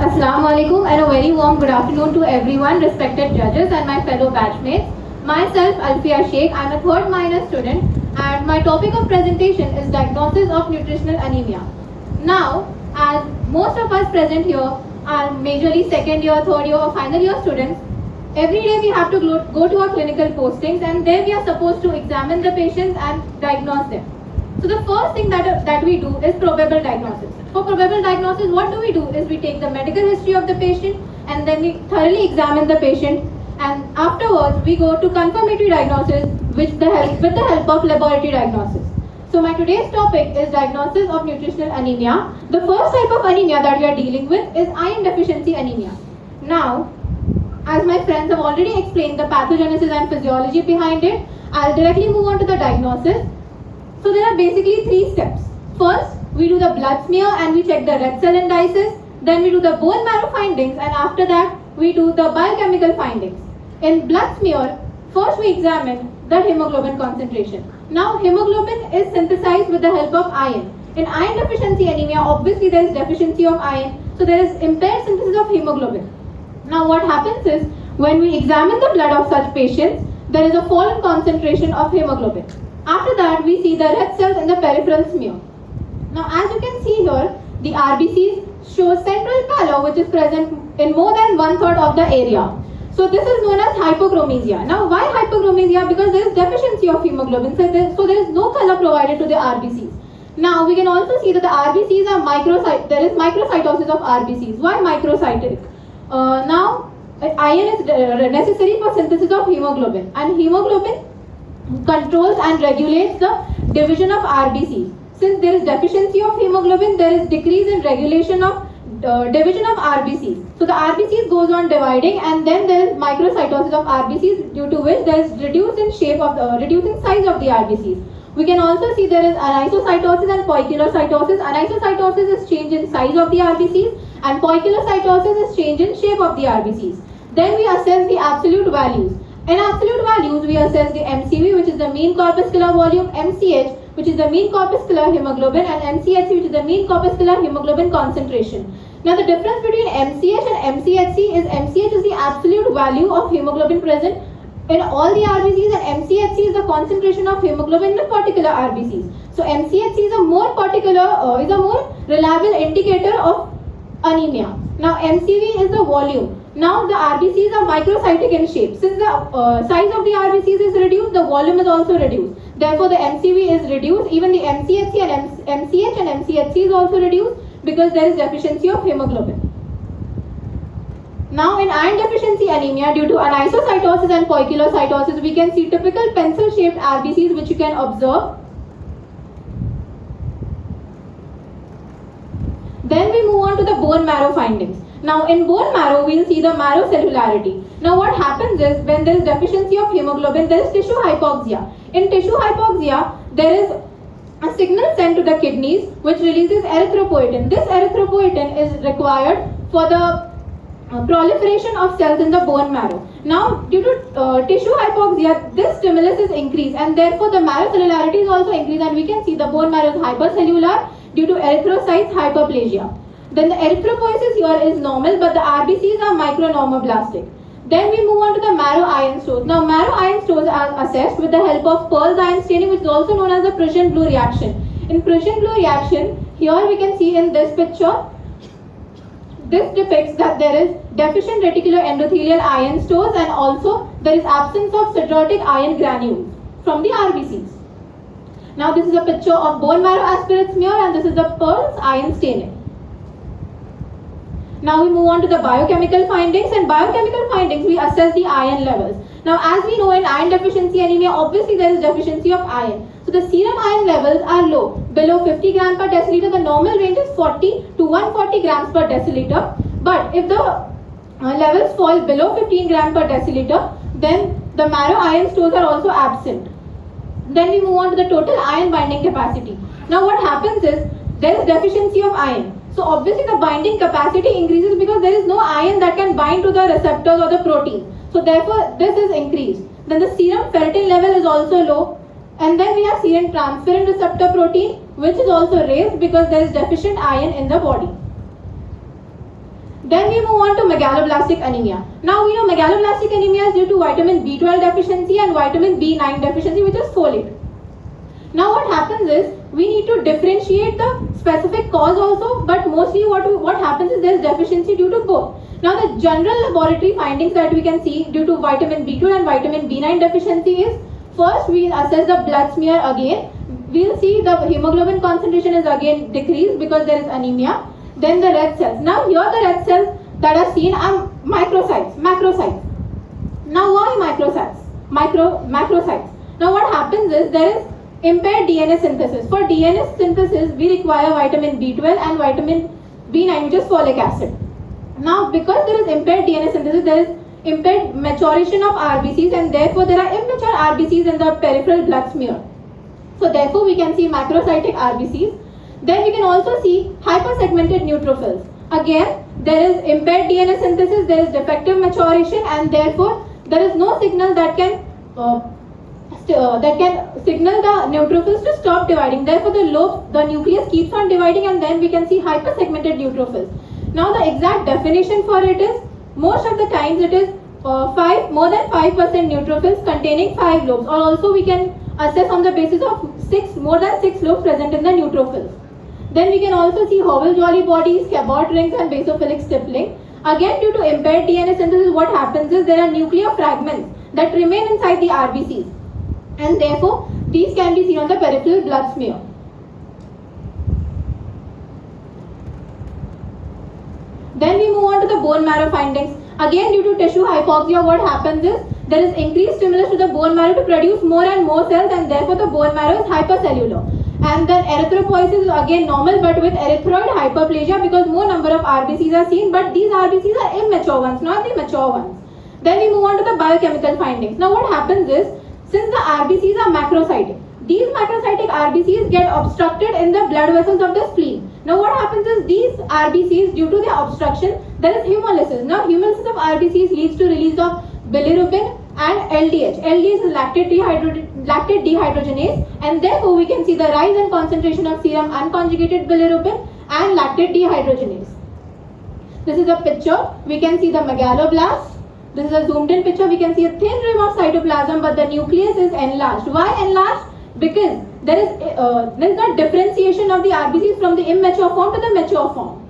Speaker 2: Assalamu alaikum and a very warm good afternoon to everyone, respected judges and my fellow batchmates. Myself, Alfia Sheikh, I am a third minor student and my topic of presentation is diagnosis of nutritional anemia. Now, as most of us present here are majorly second year, third year or final year students, every day we have to go to our clinical postings and there we are supposed to examine the patients and diagnose them. So the first thing that we do is probable diagnosis. For probable diagnosis, what do? Is we take the medical history of the patient and then we thoroughly examine the patient, and afterwards we go to confirmatory diagnosis with the help of laboratory diagnosis. So my today's topic is diagnosis of nutritional anemia. The first type of anemia that we are dealing with is iron deficiency anemia. Now, as my friends have already explained the pathogenesis and physiology behind it, I'll directly move on to the diagnosis. So there are basically three steps. First, we do the blood smear and we check the red cell indices. Then we do the bone marrow findings, and after that we do the biochemical findings. In blood smear, first we examine the hemoglobin concentration. Now hemoglobin is synthesized with the help of iron. In iron deficiency anemia, obviously there is deficiency of iron, so there is impaired synthesis of hemoglobin. Now what happens is, when we examine the blood of such patients, there is a fall in concentration of hemoglobin. After that, we see the red cells in the peripheral smear. Now, as you can see here, the RBCs show central pallor which is present in more than 1/3 of the area. So this is known as hypochromesia. Now, why hypochromesia? Because there is deficiency of hemoglobin, so there is no color provided to the RBCs. Now, we can also see that the RBCs are there is microcytosis of RBCs. Why microcytic? Now, iron is necessary for synthesis of hemoglobin, and hemoglobin controls and regulates the division of RBCs. Since there is deficiency of hemoglobin, there is decrease in regulation of division of RBCs. So the RBCs goes on dividing, and then there is microcytosis of RBCs, due to which there is reducing size of the RBCs. We can also see there is anisocytosis and poikilocytosis. Anisocytosis is change in size of the RBCs, and poikilocytosis is change in shape of the RBCs. Then we assess the absolute values. In absolute values, we assess the MCV, which is the mean corpuscular volume, MCH, which is the mean corpuscular hemoglobin, and MCHC, which is the mean corpuscular hemoglobin concentration. Now, the difference between MCH and MCHC is MCH is the absolute value of hemoglobin present in all the RBCs, and MCHC is the concentration of hemoglobin in particular RBCs. So, MCHC is a more reliable indicator of anemia. Now, MCV is the volume. Now the RBCs are microcytic in shape. Since the size of the RBCs is reduced, the volume is also reduced. Therefore, the MCV is reduced. Even the MCHC and MCH and MCHC is also reduced because there is deficiency of hemoglobin. Now, in iron deficiency anemia, due to anisocytosis and poikilocytosis, we can see typical pencil-shaped RBCs, which you can observe. Then we move on on to the bone marrow findings. Now in bone marrow, we'll see the marrow cellularity. Now what happens is when there is deficiency of hemoglobin, there is tissue hypoxia. In tissue hypoxia, there is a signal sent to the kidneys which releases erythropoietin. This erythropoietin is required for the proliferation of cells in the bone marrow. Now due to tissue hypoxia, this stimulus is increased and therefore the marrow cellularity is also increased, and we can see the bone marrow is hypercellular due to erythrocytes hyperplasia. Then the erythropoiesis here is normal, but the RBCs are micronormoblastic. Then we move on to the marrow iron stores. Now marrow iron stores are assessed with the help of Pearl's iron staining, which is also known as the Prussian blue reaction. In Prussian blue reaction, here we can see in this picture, this depicts that there is deficient reticular endothelial iron stores and also there is absence of cirrhotic iron granules from the RBCs. Now this is a picture of bone marrow aspirate smear and this is the Pearl's iron staining. Now we move on to the biochemical findings. In biochemical findings, we assess the iron levels. Now as we know, in iron deficiency anemia, obviously there is deficiency of iron. So the serum iron levels are low, below 50 grams per deciliter. The normal range is 40 to 140 grams per deciliter. But if the levels fall below 15 grams per deciliter, then the marrow iron stores are also absent. Then we move on to the total iron binding capacity. Now what happens is, there is deficiency of iron. So obviously the binding capacity increases because there is no iron that can bind to the receptors or the protein. So therefore this is increased. Then the serum ferritin level is also low. And then we have serum transferrin receptor protein, which is also raised because there is deficient iron in the body. Then we move on to megaloblastic anemia. Now we know megaloblastic anemia is due to vitamin B12 deficiency and vitamin B9 deficiency, which is folate. Now what happens is, we need to differentiate the specific cause also, but mostly what happens is there is deficiency due to both. Now the general laboratory findings that we can see due to vitamin B12 and vitamin B9 deficiency is, first we will assess the blood smear again. We will see the hemoglobin concentration is again decreased because there is anemia. Then the red cells. Now here the red cells that are seen are macrocytes. Now why macrocytes? Now what happens is, there is impaired DNA synthesis. For DNA synthesis, we require vitamin B12 and vitamin B9, which is folic acid. Now, because there is impaired DNA synthesis, there is impaired maturation of RBCs, and therefore there are immature RBCs in the peripheral blood smear. So therefore, we can see macrocytic RBCs. Then we can also see hypersegmented neutrophils. Again, there is impaired DNA synthesis, there is defective maturation, and therefore there is no signal that can signal the neutrophils to stop dividing. Therefore, the nucleus keeps on dividing, and then we can see hypersegmented neutrophils. Now, the exact definition for it is, most of the times it is more than 5% neutrophils containing 5 lobes, or also we can assess on the basis of more than 6 lobes present in the neutrophils. Then we can also see Howell-Jolly bodies, Cabot rings, and basophilic stippling. Again, due to impaired DNA synthesis, what happens is there are nuclear fragments that remain inside the RBCs, and therefore these can be seen on the peripheral blood smear. Then we move on to the bone marrow findings. Again, due to tissue hypoxia, what happens is there is increased stimulus to the bone marrow to produce more and more cells, and therefore the bone marrow is hypercellular. And then erythropoiesis is again normal, but with erythroid hyperplasia because more number of RBCs are seen, but these RBCs are immature ones, not the mature ones. Then we move on to the biochemical findings. Now what happens is, since the RBCs are macrocytic, these macrocytic RBCs get obstructed in the blood vessels of the spleen. Now what happens is, these RBCs, due to their obstruction, there is hemolysis. Now hemolysis of RBCs leads to release of bilirubin and LDH. LDH is lactate dehydrogenase, and therefore we can see the rise in concentration of serum unconjugated bilirubin and lactate dehydrogenase. This is a picture. We can see the megaloblast. This is a zoomed in picture. We can see a thin rim of cytoplasm, but the nucleus is enlarged. Why enlarged? Because there is not differentiation of the RBCs from the immature form to the mature form.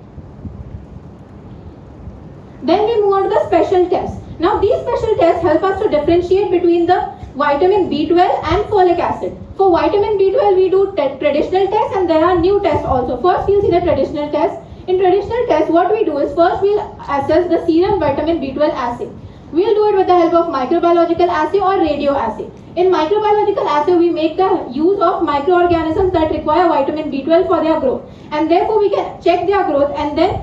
Speaker 2: Then we move on to the special tests. Now these special tests help us to differentiate between the vitamin B12 and folic acid. For vitamin B12, we do traditional tests, and there are new tests also. First, we'll see the traditional tests. In traditional tests, what we do is, first we'll assess the serum vitamin B12 assay. We'll do it with the help of microbiological assay or radio assay. In microbiological assay, we make the use of microorganisms that require vitamin B12 for their growth, and therefore we can check their growth and then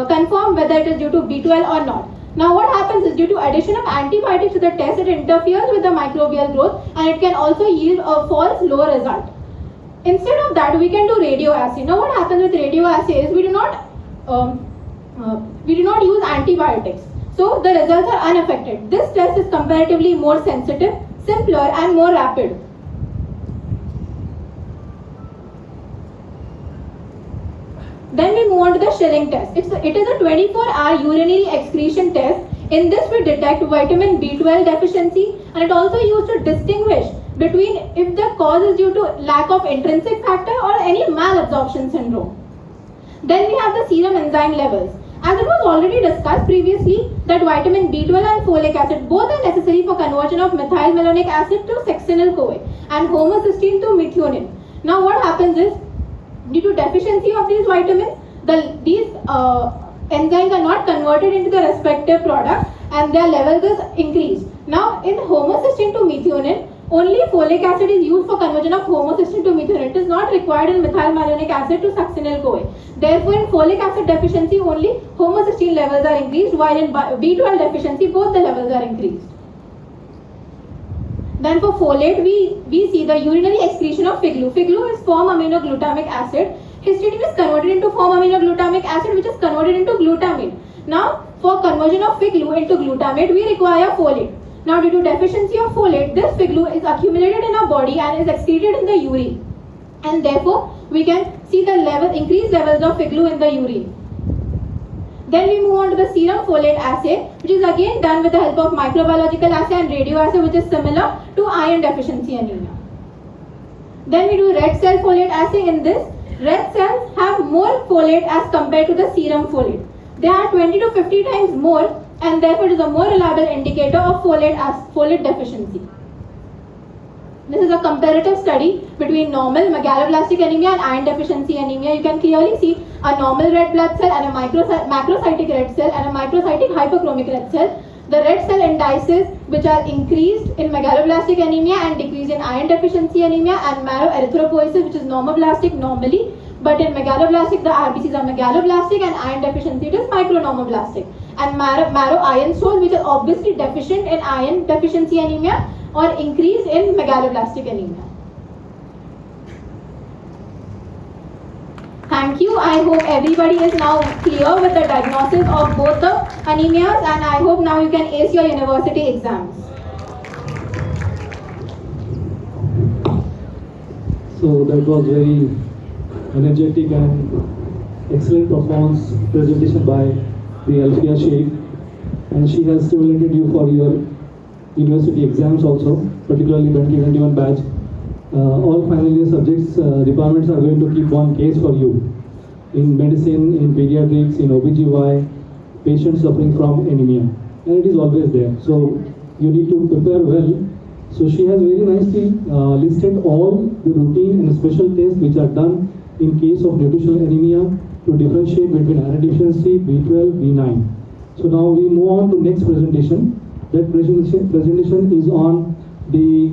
Speaker 2: confirm whether it is due to B12 or not. Now what happens is, due to addition of antibiotics to the test, it interferes with the microbial growth and it can also yield a false low result. Instead of that, we can do radioassay. Now what happens with radioassay is we do not use antibiotics. So the results are unaffected. This test is comparatively more sensitive, simpler and more rapid. Then we move on to the Schilling test. It is a 24-hour urinary excretion test. In this we detect vitamin B12 deficiency, and it also used to distinguish between if the cause is due to lack of intrinsic factor or any malabsorption syndrome. Then we have the serum enzyme levels. As it was already discussed previously, that vitamin B12 and folic acid both are necessary for conversion of methylmalonic acid to succinyl-CoA and homocysteine to methionine. Now what happens is, due to deficiency of these vitamins, these enzymes are not converted into the respective product and their levels is increased. Now in homocysteine to methionine, only folic acid is used for conversion of homocysteine to methionine. It is not required in methylmalonic acid to succinyl-CoA. Therefore, in folic acid deficiency, only homocysteine levels are increased, while in B12 deficiency, both the levels are increased. Then for folate, we see the urinary excretion of FIGLU. FIGLU is form-aminoglutamic acid. Histidine is converted into form-aminoglutamic acid, which is converted into glutamine. Now, for conversion of FIGLU into glutamate, we require folate. Now, due to deficiency of folate, this FIGLU is accumulated in our body and is excreted in the urine. And therefore, we can see the increased levels of FIGLU in the urine. Then we move on to the serum folate assay, which is again done with the help of microbiological assay and radioassay, which is similar to iron deficiency anemia. Then we do red cell folate assay. In this, red cells have more folate as compared to the serum folate. They are 20 to 50 times more, and therefore it is a more reliable indicator of folate deficiency. This is a comparative study between normal megaloblastic anemia and iron deficiency anemia. You can clearly see a normal red blood cell and a macrocytic red cell and a microcytic hyperchromic red cell. The red cell indices, which are increased in megaloblastic anemia and decreased in iron deficiency anemia, and marrow erythropoiesis, which is normoblastic normally, but in megaloblastic the RBCs are megaloblastic and iron deficiency it is micronormoblastic. And marrow iron stores, which are obviously deficient in iron deficiency anemia or increased in megaloblastic anemia. Thank you. I hope everybody is now clear with the diagnosis of both the anemias, and I hope now you can ace your university exams.
Speaker 1: So that was very energetic and excellent performance presentation by the Alfia Sheikh, and she has stimulated you for your university exams also, particularly 2021 batch. All final year subjects, departments are going to keep one case for you in medicine, in pediatrics, in OBGY, patients suffering from anemia, and it is always there. So you need to prepare well. So she has very nicely listed all the routine and special tests which are done in case of nutritional anemia to differentiate between iron deficiency, B12, B9. So now we move on to next presentation. That presentation is on the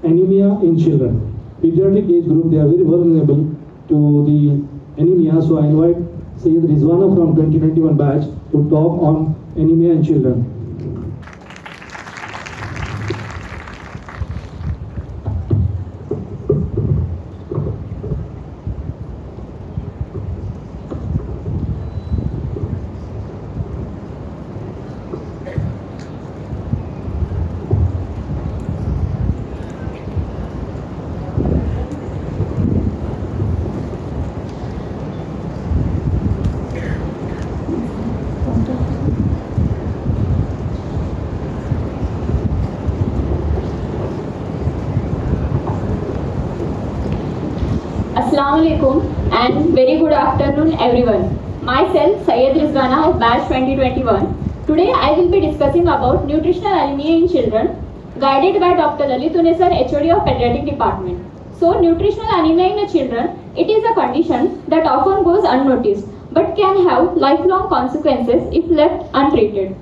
Speaker 1: anemia in children. Pediatric age group, they are very vulnerable to the anemia. So I invite Sayyid Rizwana from 2021 batch to talk on anemia in children.
Speaker 5: Assalamualaikum and very good afternoon everyone. Myself Syed Rizwana of batch 2021. Today I will be discussing about nutritional anemia in children, guided by Dr. Lalitunesar, HOD of Pediatric Department. So nutritional anemia in the children, it is a condition that often goes unnoticed but can have lifelong consequences if left untreated.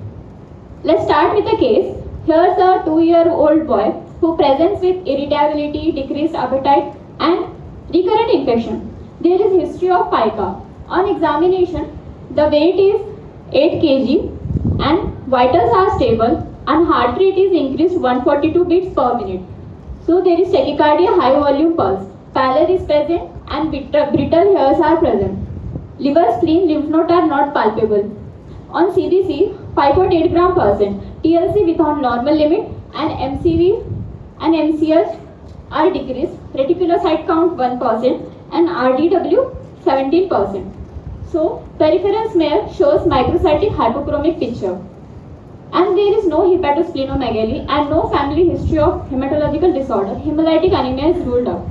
Speaker 5: Let's start with a case. Here's a 2-year-old boy who presents with irritability, decreased appetite and recurrent infection. There is history of pica. On examination, the weight is 8 kg and vitals are stable and heart rate is increased 142 beats per minute. So there is tachycardia, high volume pulse, pallor is present and brittle hairs are present. Liver, spleen, lymph node are not palpable. On CBC, 5.8 gram %, TLC without normal limit and MCV and MCH are decreased, reticulocyte count 1% and RDW 17%. So, peripheral smear shows microcytic hypochromic picture. And there is no hepatosplenomegaly and no family history of hematological disorder. Hemolytic anemia is ruled out.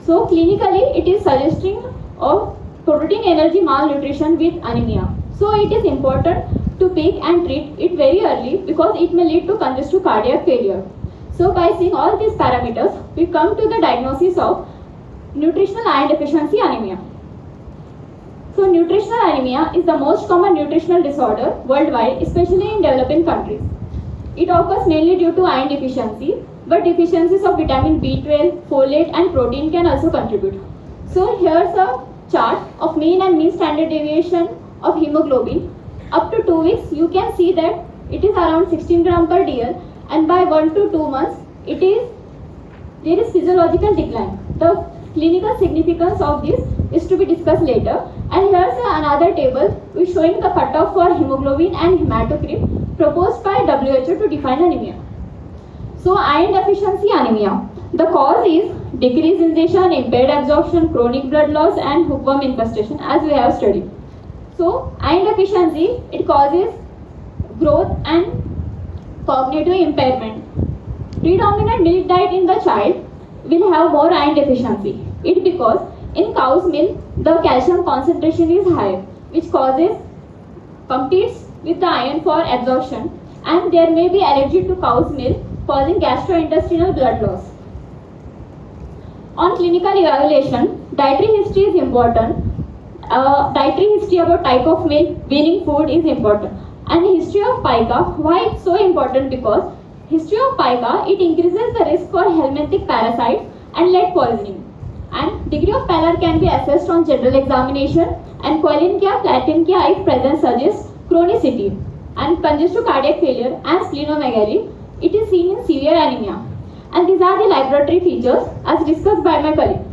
Speaker 5: So, clinically, it is suggesting of protein energy malnutrition with anemia. So, it is important to pick and treat it very early because it may lead to congestive cardiac failure. So, by seeing all these parameters, we come to the diagnosis of nutritional iron deficiency anemia. So, nutritional anemia is the most common nutritional disorder worldwide, especially in developing countries. It occurs mainly due to iron deficiency, but deficiencies of vitamin B12, folate and protein can also contribute. So, here's a chart of mean and mean standard deviation of hemoglobin. Up to 2 weeks, you can see that it is around 16 gram per dl, and by 1 to 2 months, there is physiological decline. The clinical significance of this is to be discussed later. And here's another table which showing the cutoff for hemoglobin and hematocrit proposed by WHO to define anemia. So, iron deficiency anemia. The cause is decreased ingestion, impaired absorption, chronic blood loss, and hookworm infestation, as we have studied. So, iron deficiency, it causes growth and cognitive impairment. Predominant milk diet in the child will have more iron deficiency. It because in cow's milk, the calcium concentration is higher, which competes with the iron for absorption, and there may be allergy to cow's milk, causing gastrointestinal blood loss. On clinical evaluation, dietary history is important. Dietary history about type of milk, weaning food is important. And history of pica, why it's so important? Because history of pica, it increases the risk for helminthic parasites and lead poisoning. And degree of pallor can be assessed on general examination, and koilenia, platinkia if present suggests chronicity. And congestive cardiac failure and splenomegaly, it is seen in severe anemia. And these are the laboratory features as discussed by my colleague.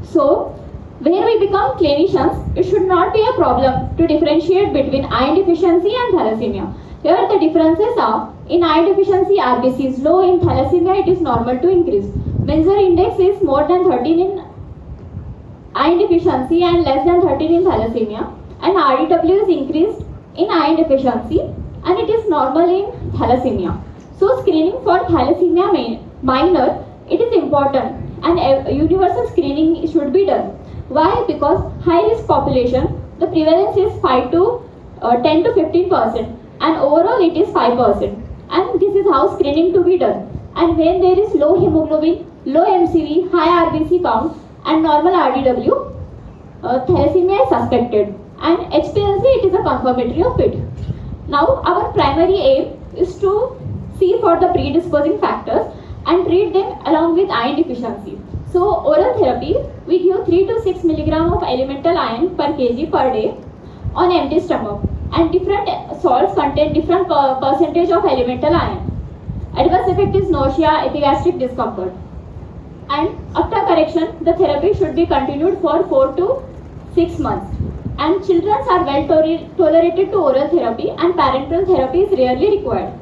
Speaker 5: So, where we become clinicians, it should not be a problem to differentiate between iron deficiency and thalassemia. Here the differences are, in iron deficiency RBC is low, in thalassemia it is normal to increase. Windsor index is more than 13 in iron deficiency and less than 13 in thalassemia, and RDW is increased in iron deficiency and it is normal in thalassemia. So screening for thalassemia minor, it is important and universal screening should be done. Why? Because high risk population, the prevalence is 10 to 15%. And overall it is 5%, and this is how screening to be done. And when there is low hemoglobin, low MCV, high RBC count and normal RDW, thalassemia is suspected, and HPLC, it is a confirmatory of it. Now our primary aim is to see for the predisposing factors and treat them along with iron deficiency. So oral therapy, we give 3 to 6 milligram of elemental iron per kg per day on empty stomach. And different salts contain different percentage of elemental iron. Adverse effect is nausea, epigastric discomfort. And after correction, the therapy should be continued for 4 to 6 months. And children are well tolerated to oral therapy, and parenteral therapy is rarely required.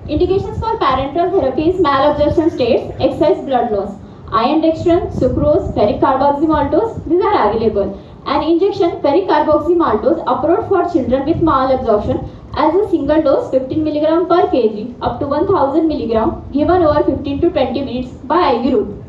Speaker 5: Indications for parenteral therapy is malabsorption states, excess blood loss. Iron dextran, sucrose, ferric carboxymaltose, these are available. And injection ferric carboxymaltose approved for children with malabsorption as a single dose 15 mg per kg up to 1000 mg given over 15 to 20 minutes by IV route.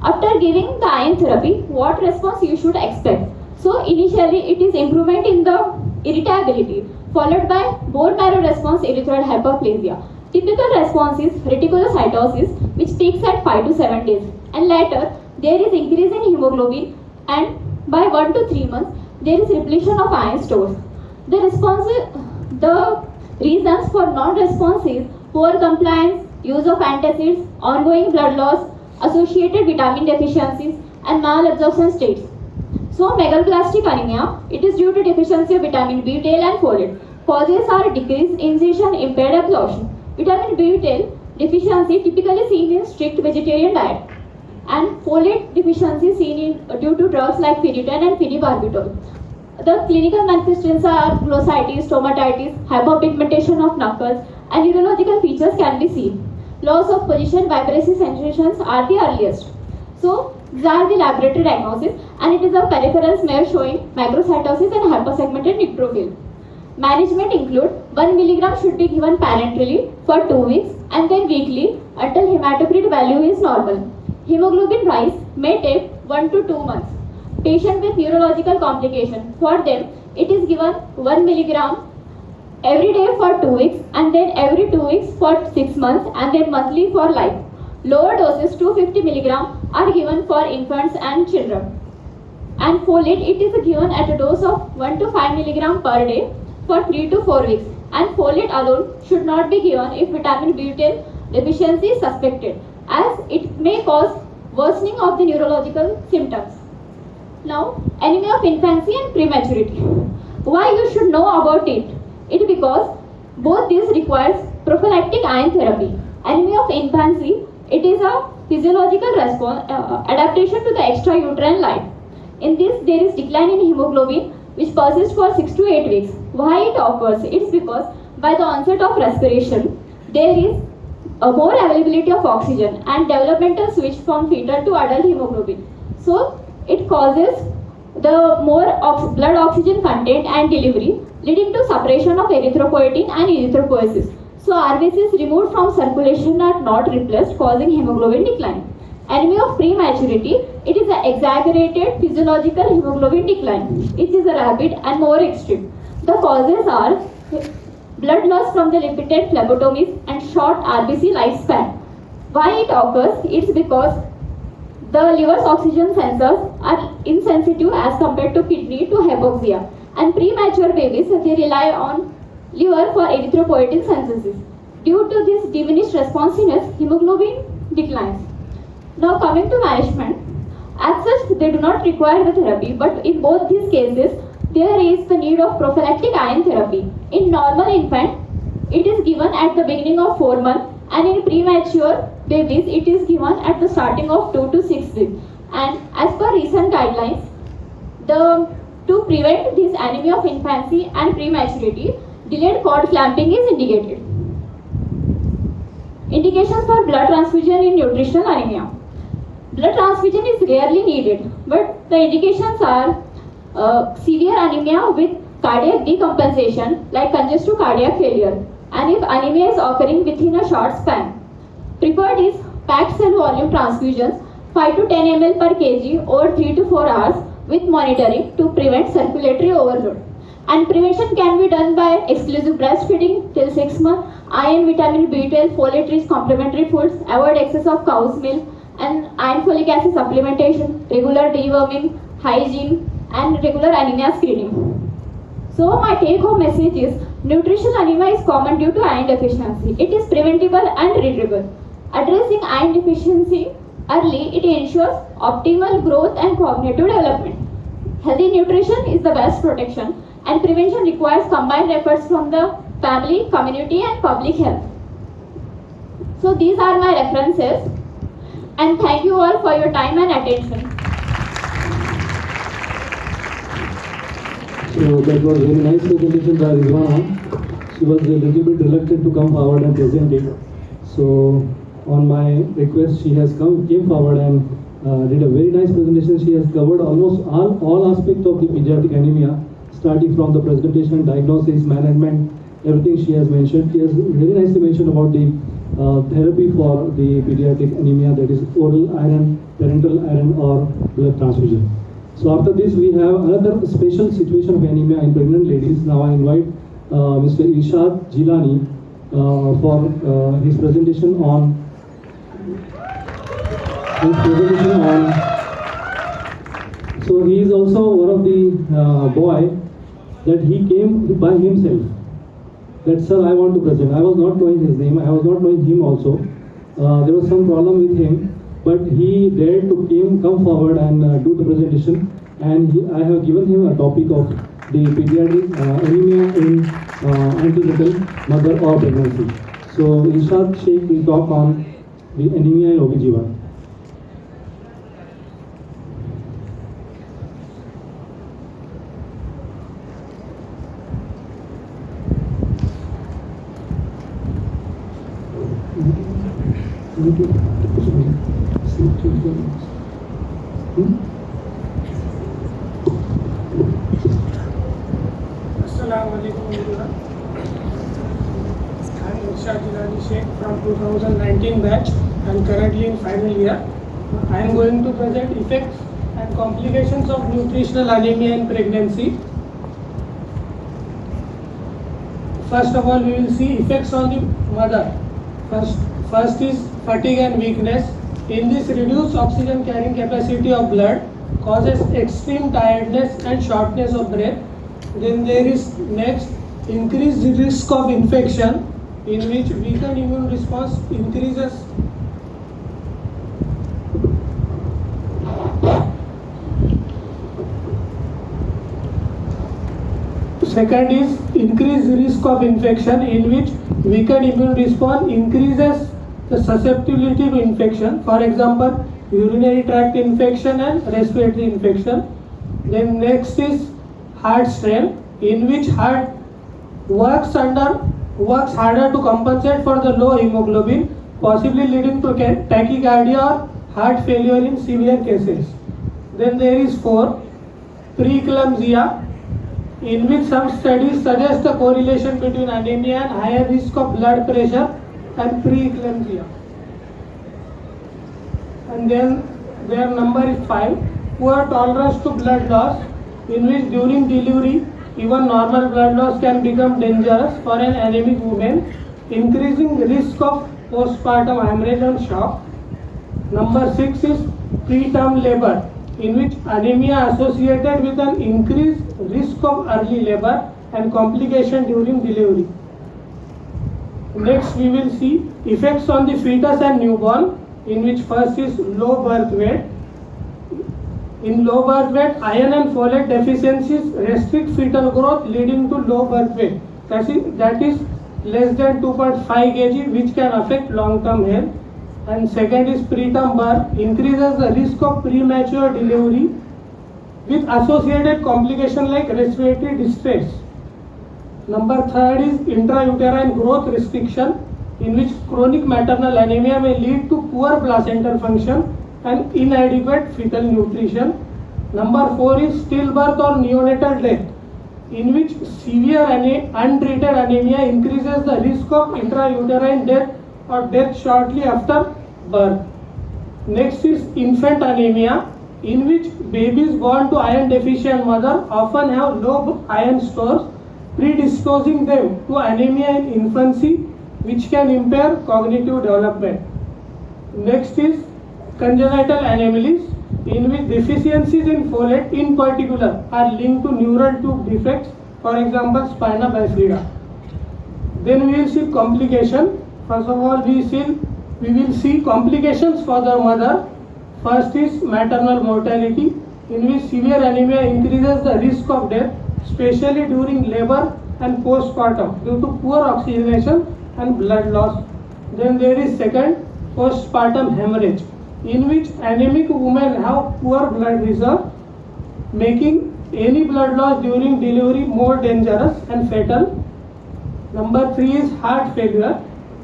Speaker 5: After giving the iron therapy, what response you should expect? So initially it is improvement in the irritability followed by bone marrow response erythroid hyperplasia. Typical response is reticulocytosis which peaks at 5 to 7 days, and later there is increase in hemoglobin, and by 1 to 3 months, there is repletion of iron stores. The reasons for non-response is poor compliance, use of antacids, ongoing blood loss, associated vitamin deficiencies, and malabsorption states. So megaloblastic anemia, it is due to deficiency of vitamin B12 and folate. Causes are decreased ingestion, impaired absorption. Vitamin B12 deficiency typically seen in strict vegetarian diet, and folate deficiency seen in due to drugs like ferritin and phenobarbital. The clinical manifestations are glossitis, stomatitis, hyperpigmentation of knuckles, and neurological features can be seen. Loss of position, vibration sensations are the earliest. So these are the laboratory diagnosis, and it is a peripheral smear showing macrocytosis and hypersegmented neutrophil. Management include 1 mg should be given parenterally for 2 weeks and then weekly until hematocrit value is normal. Hemoglobin rise may take 1 to 2 months. Patient with neurological complication, for them it is given 1 mg every day for 2 weeks and then every 2 weeks for 6 months and then monthly for life. Lower doses 250 mg are given for infants and children. And folate, it is given at a dose of 1 to 5 mg per day for 3 to 4 weeks. And folate alone should not be given if vitamin B12 deficiency is suspected, as it may cause worsening of the neurological symptoms. Now, anemia of infancy and prematurity. Why you should know about it? It because both these requires prophylactic iron therapy. Anemia of infancy, it is a physiological response, adaptation to the extrauterine light. In this, there is decline in hemoglobin which persists for 6 to 8 weeks. Why it occurs? It's because by the onset of respiration, there is a more availability of oxygen and developmental switch from fetal to adult hemoglobin. So it causes the more blood oxygen content and delivery, leading to suppression of erythropoietin and erythropoiesis. So RBCs removed from circulation are not replaced, causing hemoglobin decline. Anemia of prematurity, it is an exaggerated physiological hemoglobin decline. It is a rapid and more extreme. The causes are blood loss from the repeated phlebotomies and short RBC lifespan. Why it occurs? It's because the liver's oxygen sensors are insensitive as compared to kidney to hypoxia, and premature babies, they rely on liver for erythropoietin synthesis. Due to this diminished responsiveness, hemoglobin declines. Now coming to management, as such they do not require the therapy, but in both these cases there is the need of prophylactic iron therapy. In normal infant, it is given at the beginning of 4 months, and in premature babies it is given at the starting of 2 to 6 weeks. And as per recent guidelines, to prevent this anemia of infancy and prematurity, delayed cord clamping is indicated. Indications for blood transfusion in nutritional anemia. Blood transfusion is rarely needed, but the indications are severe anemia with cardiac decompensation like congestive cardiac failure, and if anemia is occurring within a short span. Preferred is packed cell volume transfusions 5 to 10 ml per kg over 3 to 4 hours with monitoring to prevent circulatory overload. And prevention can be done by exclusive breastfeeding till 6 months, iron, vitamin B12, folate-rich complementary foods, avoid excess of cow's milk, and iron folic acid supplementation, regular deworming, hygiene, and regular anemia screening. So my take-home message is, nutritional anemia is common due to iron deficiency. It is preventable and treatable. Addressing iron deficiency early, it ensures optimal growth and cognitive development. Healthy nutrition is the best protection, and prevention requires combined efforts from the family, community, and public health. So these are my references, and thank you all for your time and attention.
Speaker 1: So that was very nice presentation by Rizwana. She was a little bit reluctant to come forward and present it. So on my request, she has came forward and did a very nice presentation. She has covered almost all aspects of the pediatric anemia, starting from the presentation, diagnosis, management, everything she has mentioned. She has very nicely mentioned about the therapy for the pediatric anemia, that is oral iron, parenteral iron, or blood transfusion. So after this, we have another special situation of anemia in pregnant ladies. Now I invite Mr. Irshad Jilani for his presentation on so he is also one of the boy that he came by himself. That sir, I want to present. I was not knowing his name. I was not knowing him also. There was some problem with him, but he dared to come forward and do the presentation. And I have given him a topic of the pediatric anemia in antenatal mother or pregnancy. So Irshad Sheikh will talk on the anemia in OBGYN.
Speaker 6: Assalamualaikum everyone. I am Irshad Sheikh from 2019 batch and currently in final year. I am going to present effects and complications of nutritional anemia in pregnancy. First of all, we will see effects on the mother. First is fatigue and weakness. In this, reduced oxygen carrying capacity of blood causes extreme tiredness and shortness of breath. Then there is next increased risk of infection, in which weakened immune response increases. Second is increased risk of infection, in which weakened immune response increases the susceptibility to infection. For example, urinary tract infection and respiratory infection. Then next is heart strain, in which heart works harder to compensate for the low hemoglobin, possibly leading to tachycardia or heart failure in severe cases. Then there is 4, preeclampsia, in which some studies suggest a correlation between anemia and higher risk of blood pressure and preeclampsia. And then their number is 5, poor tolerance to blood loss, in which during delivery even normal blood loss can become dangerous for an anemic woman, increasing the risk of postpartum hemorrhage and shock. Number 6 is preterm labor, in which anemia associated with an increased risk of early labor and complication during delivery. Next we will see effects on the fetus and newborn, in which first is low birth weight. In low birth weight, iron and folate deficiencies restrict fetal growth, leading to low birth weight. That is less than 2.5 kg, which can affect long-term health. And second is preterm birth, increases the risk of premature delivery with associated complications like respiratory distress. Number third is intrauterine growth restriction, in which chronic maternal anemia may lead to poor placental function and inadequate fetal nutrition. Number 4 is stillbirth or neonatal death, in which severe untreated anemia increases the risk of intrauterine death or death shortly after birth. Next is infant anemia, in which babies born to iron deficient mother often have low iron stores, predisposing them to anemia in infancy, which can impair cognitive development. Next is congenital anomalies, in which deficiencies in folate in particular are linked to neural tube defects, for example spina bifida. Then we will see complication. First of all, we will see complications for the mother. First is maternal mortality, in which severe anemia increases the risk of death, especially during labor and postpartum due to poor oxygenation and blood loss. Then there is second, postpartum hemorrhage, in which anemic women have poor blood reserve, making any blood loss during delivery more dangerous and fatal. Number 3 is heart failure.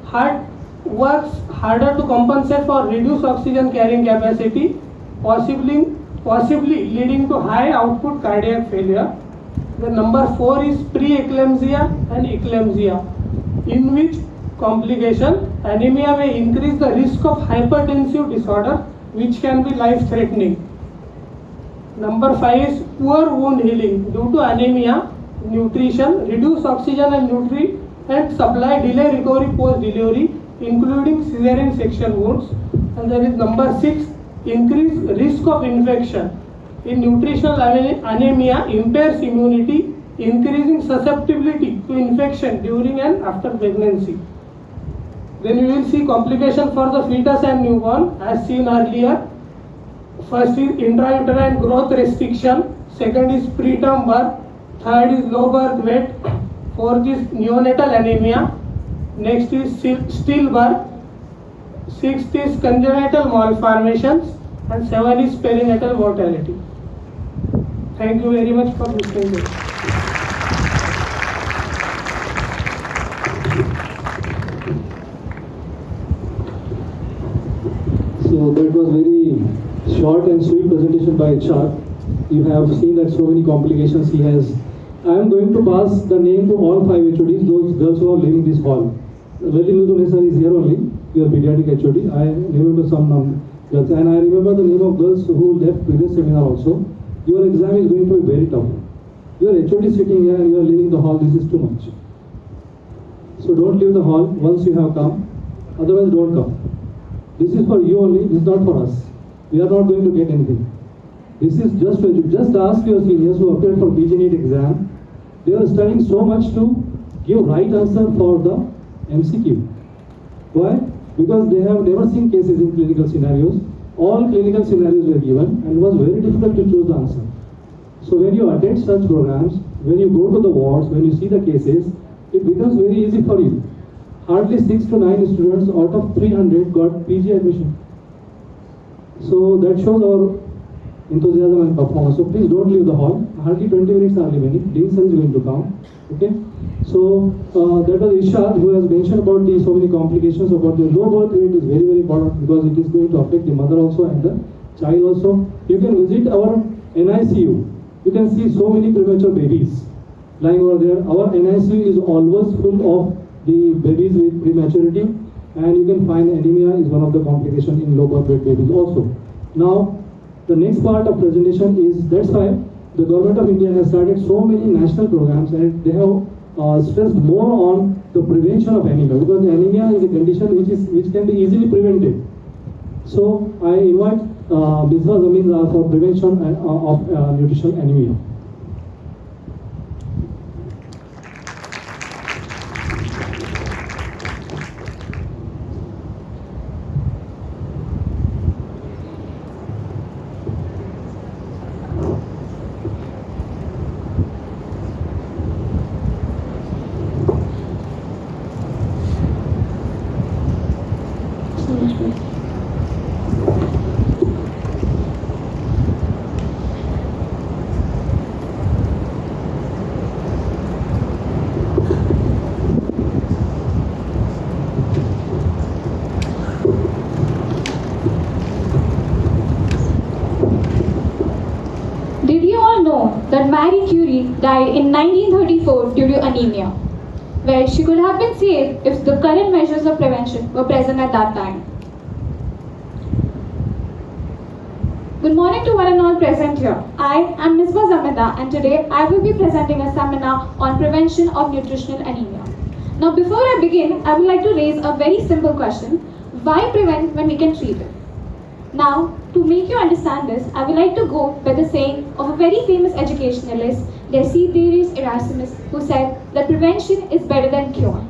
Speaker 6: Heart works harder to compensate for reduced oxygen carrying capacity, possibly leading to high output cardiac failure. The number 4 is preeclampsia and eclampsia, in which complication anemia may increase the risk of hypertensive disorder, which can be life-threatening. Number 5 is poor wound healing due to anemia, nutrition, reduced oxygen and nutrient supply, delay recovery post-delivery, including cesarean section wounds. And there is number 6, increased risk of infection. In nutritional anemia impairs immunity, increasing susceptibility to infection during and after pregnancy. Then we will see complication for the fetus and newborn as seen earlier. First is intrauterine growth restriction, second is preterm birth, third is low birth weight, fourth is neonatal anemia, next is stillbirth, sixth is congenital malformations, and seven is perinatal mortality. Thank you very much for listening to me.
Speaker 1: So that was very short and sweet presentation by HR. You have seen that so many complications he has. I am going to pass the name to all 5 HODs, those girls who are leaving this hall. Nutritional sir is here only, your pediatric HOD. I remember some girls, and I remember the name of girls who left previous seminar also. Your exam is going to be very tough. Your HOD is sitting here and you are leaving the hall, this is too much. So don't leave the hall once you have come, otherwise don't come. This is for you only, this is not for us. We are not going to get anything. This is just for you. Just ask your seniors who appeared for PG NEET exam. They are studying so much to give right answer for the MCQ. Why? Because they have never seen cases in clinical scenarios. All clinical scenarios were given and it was very difficult to choose the answer. So when you attend such programs, when you go to the wards, when you see the cases, it becomes very easy for you. Hardly 6 to 9 students out of 300 got PG admission. So that shows our enthusiasm and performance. So please don't leave the hall. Hardly 20 minutes are remaining. Dean sir is going to come. Okay. So that was Ishad who has mentioned about the so many complications about the low birth weight is very important because it is going to affect the mother also and the child also. You can visit our NICU. You can see so many premature babies lying over there. Our NICU is always full of the babies with prematurity, and you can find anemia is one of the complications in low birth weight babies also. Now, the next part of presentation is that's why the government of India has started so many national programs and they have stressed more on the prevention of anemia because anemia is a condition which can be easily prevented. So I invite Biswa Zamindar for prevention of nutritional anemia.
Speaker 2: Did you all know that Marie Curie died in 1934 due to anemia, where she could have been saved if the current measures of prevention were present at that time? Good morning to one and all present here. I am Ms. Zamindar and today I will be presenting a seminar on prevention of nutritional anemia. Now before I begin, I would like to raise a very simple question. Why prevent when we can treat it? Now, to make you understand this, I would like to go by the saying of a very famous educationalist, Desiderius Erasmus, who said that prevention is better than cure.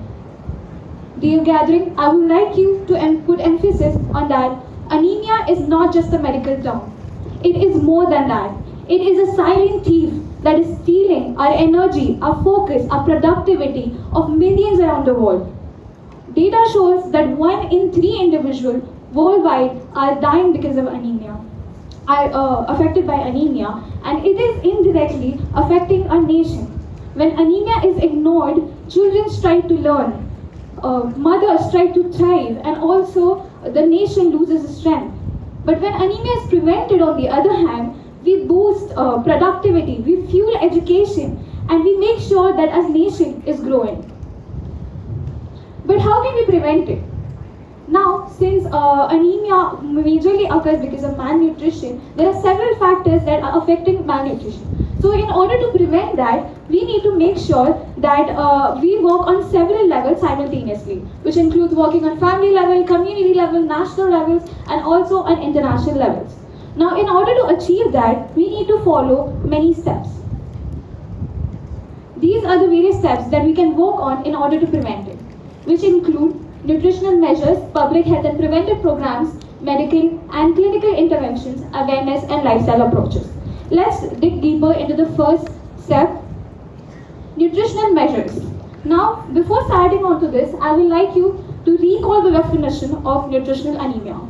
Speaker 2: Dear gathering, I would like you to put emphasis on that anemia is not just a medical term. It is more than that. It is a silent thief that is stealing our energy, our focus, our productivity of millions around the world. Data shows that 1 in 3 individuals worldwide are dying because of anemia, are affected by anemia, and it is indirectly affecting our nation. When anemia is ignored, children strive to learn, mothers strive to thrive, and also the nation loses strength. But when anemia is prevented, on the other hand, we boost productivity, we fuel education, and we make sure that our nation is growing. But how can we prevent it? Now, since anemia majorly occurs because of malnutrition, there are several factors that are affecting malnutrition. So in order to prevent that, we need to make sure that we work on several levels simultaneously, which includes working on family level, community level, national levels, and also on international levels. Now, in order to achieve that, we need to follow many steps. These are the various steps that we can work on in order to prevent it, which include
Speaker 5: nutritional measures, public health and preventive programs, medical and clinical interventions, awareness and lifestyle approaches. Let's dig deeper into the first step, nutritional measures. Now, before starting on to this, I would like you to recall the definition of nutritional anemia.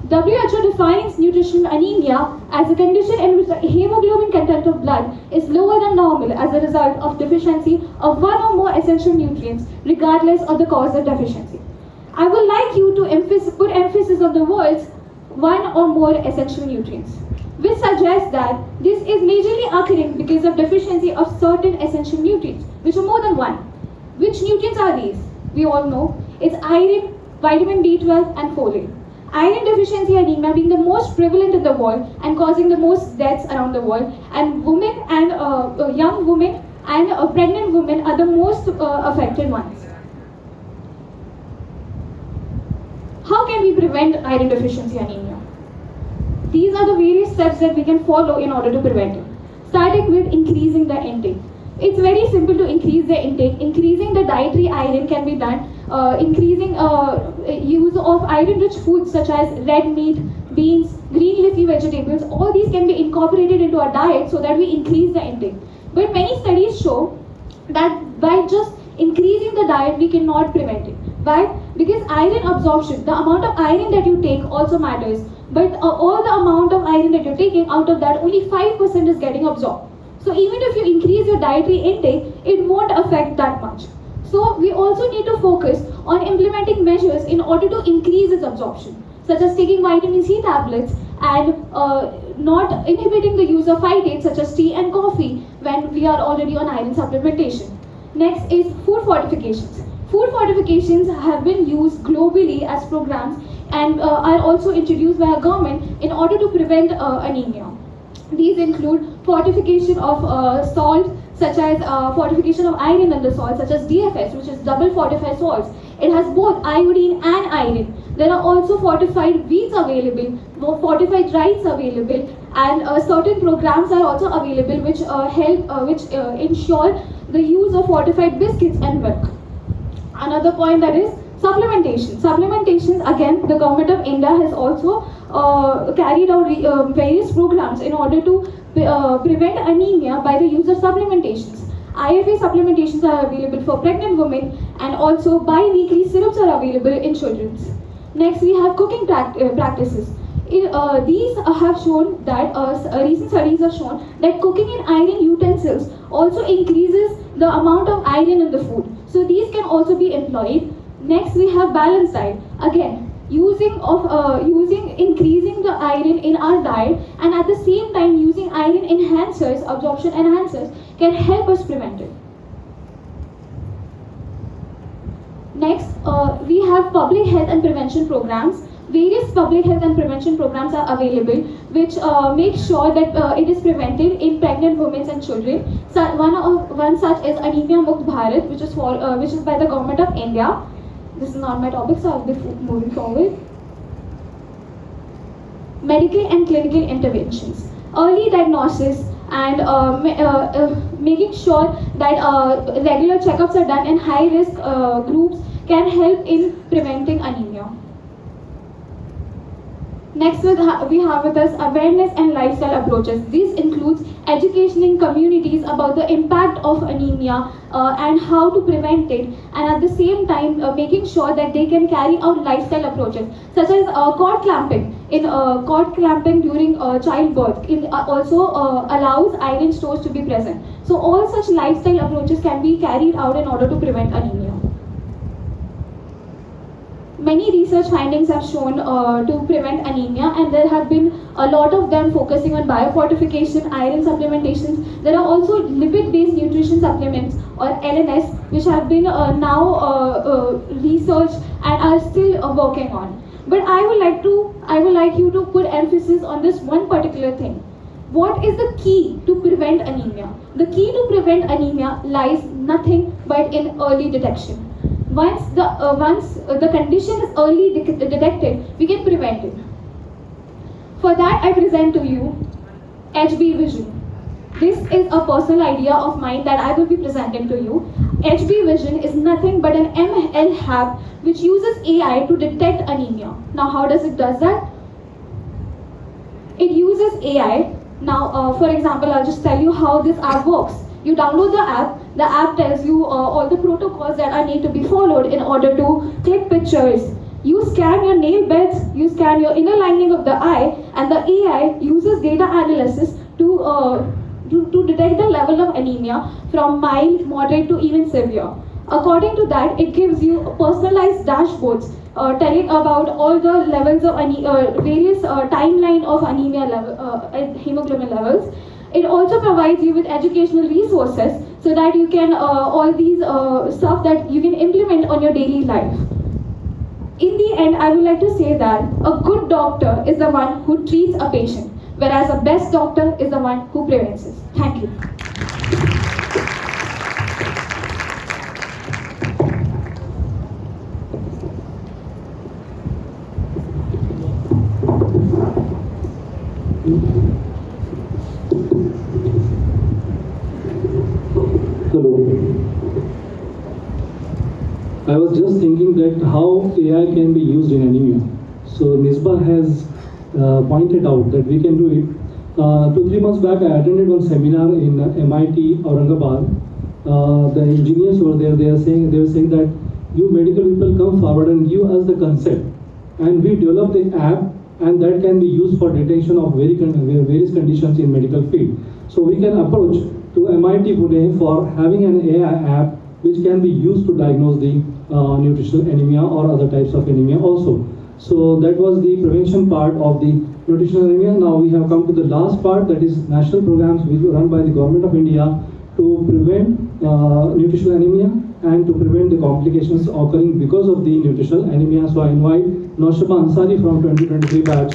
Speaker 5: WHO defines nutritional anemia as a condition in which the hemoglobin content of blood is lower than normal as a result of deficiency of one or more essential nutrients, regardless of the cause of deficiency. I would like you to put emphasis on the words one or more essential nutrients, which suggests that this is majorly occurring because of deficiency of certain essential nutrients, which are more than one. Which nutrients are these? We all know it's iron, vitamin B12 and folate. Iron deficiency anemia being the most prevalent in the world and causing the most deaths around the world, and women and young women and pregnant women are the most affected ones. How can we prevent iron deficiency anemia? These are the various steps that we can follow in order to prevent it. Starting with increasing the intake. It's very simple to increase the intake. Increasing the dietary iron can be done. Increasing use of iron-rich foods such as red meat, beans, green leafy vegetables. All these can be incorporated into our diet so that we increase the intake. But many studies show that by just increasing the diet, we cannot prevent it. Why? Because iron absorption, the amount of iron that you take also matters. But all the amount of iron that you're taking, out of that, only 5% is getting absorbed. So even if you increase your dietary intake, it won't affect that much. So we also need to focus on implementing measures in order to increase its absorption, such as taking vitamin C tablets and not inhibiting the use of phytates such as tea and coffee when we are already on iron supplementation. Next is food fortifications. Food fortifications have been used globally as programs and are also introduced by our government in order to prevent anemia. These include fortification of salt, such as fortification of iron in the salt, such as DFS, which is double fortified salts. It has both iodine and iron. There are also fortified wheats available, fortified rice available, and certain programs are also available which ensure the use of fortified biscuits and milk. Another point, that is supplementation. Supplementations, again, the government of India has also carried out various programs in order to prevent anemia by the use of supplementations. IFA supplementations are available for pregnant women, and also bi-weekly syrups are available in children. Next, we have cooking practices. These have shown that recent studies have shown that cooking in iron utensils also increases the amount of iron in the food. So these can also be employed. Next, we have balanced diet. Again, increasing the iron in our diet, and at the same time using iron enhancers, absorption enhancers, can help us prevent it. Next, we have public health and prevention programs. Various public health and prevention programs are available which make sure that it is prevented in pregnant women and children. So one such is Anaemia Mukt Bharat, which is by the government of India. This is not my topic, so I'll be moving forward. Medical and clinical interventions. Early diagnosis and making sure that regular checkups are done in high-risk groups can help in preventing anemia. Next, we have with us awareness and lifestyle approaches. This includes educating communities about the impact of anemia and how to prevent it, and at the same time making sure that they can carry out lifestyle approaches such as cord clamping. Cord clamping during childbirth also allows iron stores to be present. So all such lifestyle approaches can be carried out in order to prevent anemia. Many research findings have shown to prevent anemia, and there have been a lot of them focusing on biofortification, iron supplementations. There are also lipid-based nutrition supplements, or LNS, which have been now researched and are still working on. But I would like you to put emphasis on this one particular thing. What is the key to prevent anemia? The key to prevent anemia lies nothing but in early detection. Once the condition is early detected, we can prevent it. For that, I present to you HB Vision.
Speaker 2: This is a personal idea of mine that I will be presenting to you. HB Vision is nothing but an ML app which uses AI to detect anemia. Now, how does it does that? It uses AI. Now, for example, I'll just tell you how this app works. You download the app tells you all the protocols that are need to be followed in order to click pictures. You scan your nail beds, you scan your inner lining of the eye, and the AI uses data analysis to detect the level of anemia from mild, moderate to even severe. According to that, it gives you personalized dashboards telling about all the levels of various timeline of anemia level, hemoglobin levels. It also provides you with educational resources so that you can all these stuff that you can implement on your daily life. In the end, I would like to say that a good doctor is the one who treats a patient, whereas a best doctor is the one who prevents it. Thank you.
Speaker 1: Hello. I was just thinking that how AI can be used in anemia. So Nisba has pointed out that we can do it. 2-3 months back, I attended one seminar in MIT Aurangabad. The engineers were there. They were saying that you medical people come forward and give us the concept, and we develop the app, and that can be used for detection of various conditions in medical field. So we can approach to MIT Pune for having an AI app which can be used to diagnose the nutritional anemia or other types of anemia also. So that was the prevention part of the nutritional anemia. Now we have come to the last part, that is national programs which were run by the Government of India to prevent nutritional anemia and to prevent the complications occurring because of the nutritional anemia. So I invite Noshaba Ansari from 2023 batch.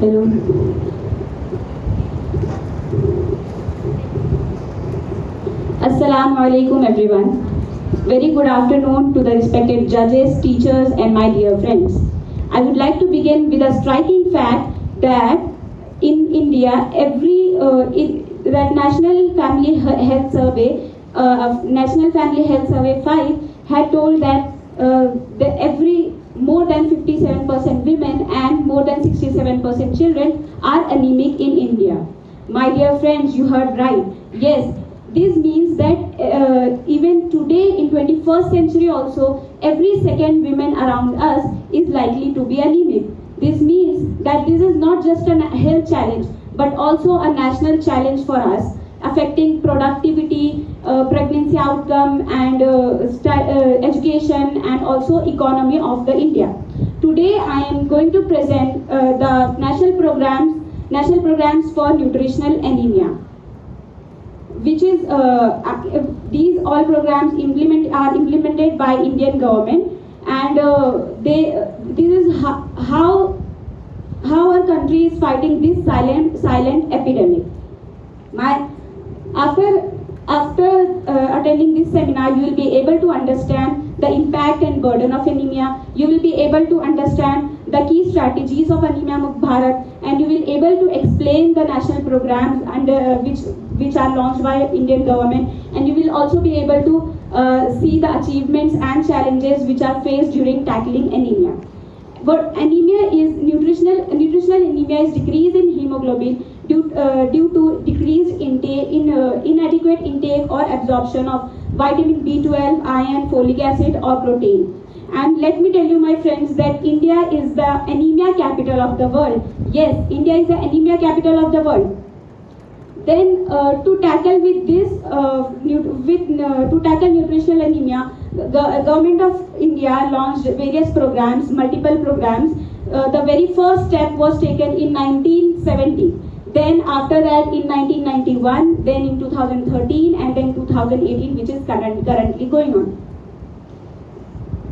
Speaker 7: Hello. Assalamu alaikum everyone. Very good afternoon to the respected judges, teachers and my dear friends. I would like to begin with a striking fact that in India, that National Family Health Survey, National Family Health Survey 5 had told that more than 57% women and more than 67% children are anemic in India. My dear friends, you heard right. Yes, this means that even today in 21st century also, every second woman around us is likely to be anemic. This means that this is not just a health challenge, but also a national challenge for us, affecting productivity, pregnancy outcome and education and also economy of the India. Today I am going to present the national programs for nutritional anemia, which is these all programs are implemented by Indian government, and this is how our country is fighting this silent epidemic. After attending this seminar, you will be able to understand the impact and burden of anemia. You will be able to understand the key strategies of Anemia Mukt Bharat, and you will be able to explain the national programs under which are launched by Indian government, and you will also be able to see the achievements and challenges which are faced during tackling anemia. But anemia is nutritional anemia is decrease in hemoglobin due to decreased intake inadequate intake or absorption of vitamin B12, iron, folic acid or protein. And let me tell you, my friends, that India is the anemia capital of the world. Yes, India is the anemia capital of the world. Then to tackle with this, to tackle nutritional anemia, the government of India launched various programs, multiple programs. The very first step was taken in 1970. Then after that in 1991, then in 2013, and then 2018, which is currently going on.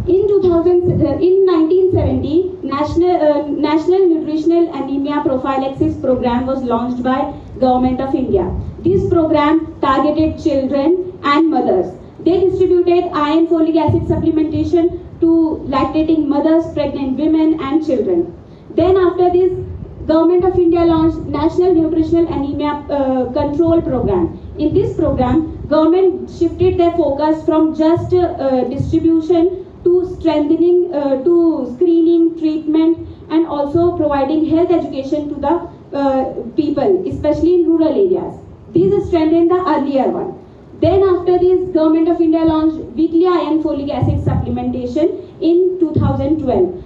Speaker 7: In 1970, National Nutritional Anemia Prophylaxis Program was launched by Government of India. This program targeted children and mothers. They distributed iron folic acid supplementation to lactating mothers, pregnant women and children. Then after this, Government of India launched National Nutritional Anemia Control Program. In this program, government shifted their focus from just distribution to strengthening, to screening, treatment, and also providing health education to the people, especially in rural areas. These strengthened the earlier one. Then after this, Government of India launched weekly iron folic acid supplementation in 2012.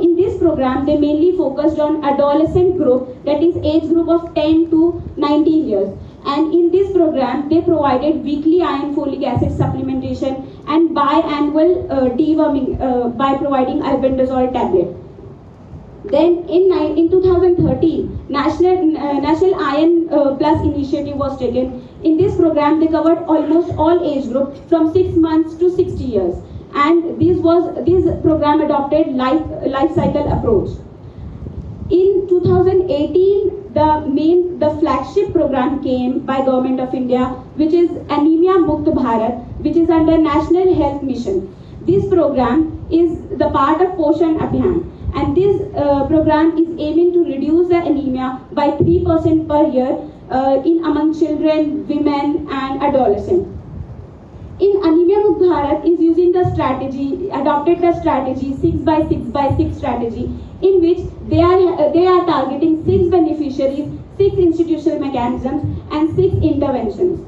Speaker 7: In this program, they mainly focused on adolescent group, that is age group of 10 to 19 years. And in this program, they provided weekly iron folic acid supplementation and biannual deworming by providing albendazole tablet. Then in 2013, National Iron Plus initiative was taken. In this program, they covered almost all age groups from 6 months to 60 years. And this program adopted life cycle approach. In 2018, the flagship program came by Government of India, which is Anemia Mukt Bharat, which is under National Health Mission. This program is the part of Poshan Abhiyan, and this program is aiming to reduce the anemia by 3% per year among children, women and adolescents. In Anemia Mukt Bharat is using the strategy, adopted the strategy 6x6x6 strategy, in which they are targeting 6 beneficiaries, 6 institutional mechanisms and 6 interventions.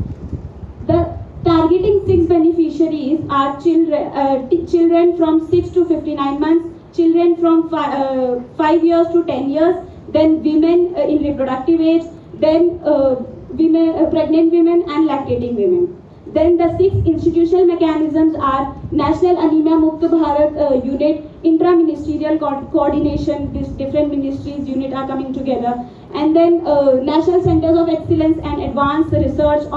Speaker 7: The targeting 6 beneficiaries are children from 6 to 59 months, children from 5 years to 10 years, then women in reproductive age, then pregnant women and lactating women. Then the 6 institutional mechanisms are National Anemia Mukt Bharat Unit, intra-ministerial coordination, these different ministries unit are coming together, and then National Centers of Excellence and Advanced Research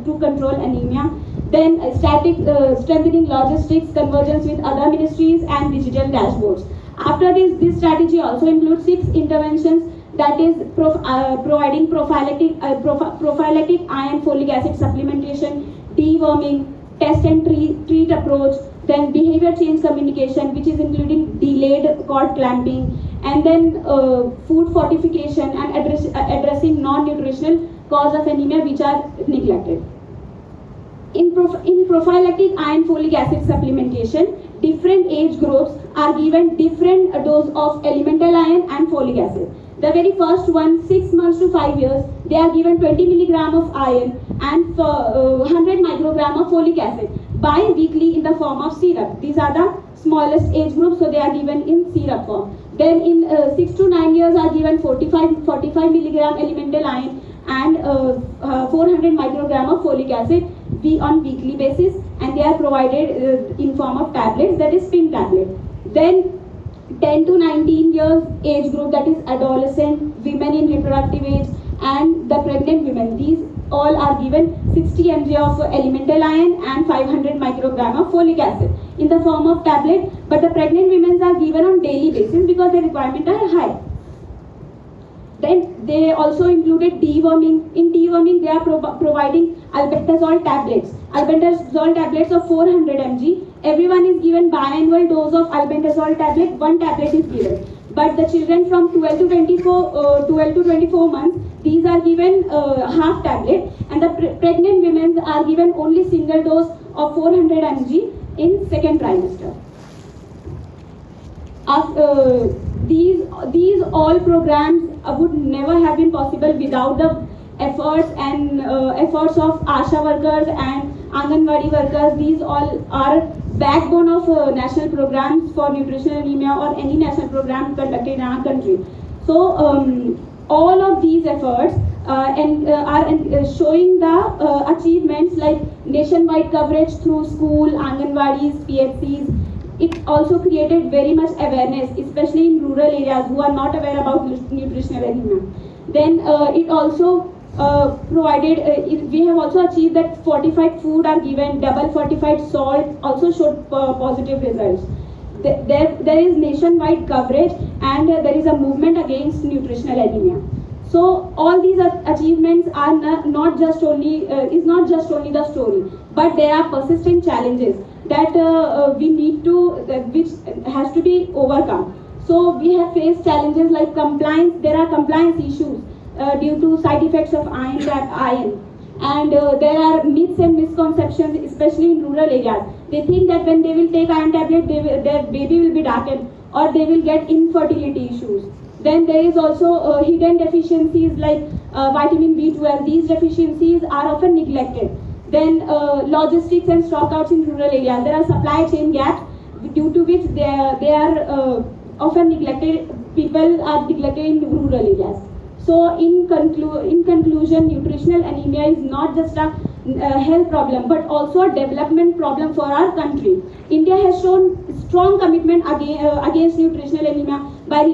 Speaker 7: to control anemia, then strengthening logistics, convergence with other ministries and digital dashboards. After this strategy also includes 6 interventions, that is providing prophylactic iron folic acid supplementation, deworming, test and treat approach, then behavior change communication, which is including delayed cord clamping, and then food fortification and addressing non-nutritional cause of anemia which are neglected. In prophylactic iron folic acid supplementation, different age groups are given different dose of elemental iron and folic acid. The very first one, 6 months to 5 years, they are given 20 milligram of iron and 100 microgram of folic acid bi-weekly in the form of syrup. These are the smallest age groups, so they are given in syrup form. Then in 6 to 9 years are given 45 milligram elemental iron and 400 microgram of folic acid on weekly basis, and they are provided in form of tablets, that is pink tablet. Then 10 to 19 years age group, that is adolescent, women in reproductive age and the pregnant women, these all are given 60 mg of elemental iron and 500 microgram of folic acid in the form of tablet, but the pregnant women are given on daily basis because the requirements are high. Then they also included deworming. In deworming, they are providing albendazole tablets. Albendazole tablets of 400 mg. Everyone is given biannual dose of albendazole tablet. 1 tablet is given. But the children from 12 to 24 months, these are given half tablet, and the pregnant women are given only single dose of 400 mg in second trimester. These all programs would never have been possible without the efforts of ASHA workers and Anganwadi workers. These all are backbone of national programs for nutritional anemia or any national program conducted in our country. So all of these efforts are showing the achievements like nationwide coverage through school, Anganwadis, PHCs. It also created very much awareness, especially in rural areas who are not aware about nutritional anemia. Then it also we have also achieved that fortified food are given, double fortified salt also showed positive results. There is nationwide coverage, and there is a movement against nutritional anemia. So all these achievements are not just only the story, but there are persistent challenges that which has to be overcome. So we have faced challenges like compliance. There are compliance issues due to side effects of iron. And there are myths and misconceptions, especially in rural areas. They think that when they will take iron tablet, their baby will be darkened, or they will get infertility issues. Then there is also hidden deficiencies like vitamin B12. These deficiencies are often neglected. Then logistics and stockouts in rural areas. There are supply chain gaps due to which they are often neglected. People are neglected in rural areas. So in conclusion, nutritional anemia is not just a health problem, but also a development problem for our country. India has shown strong commitment against nutritional anemia by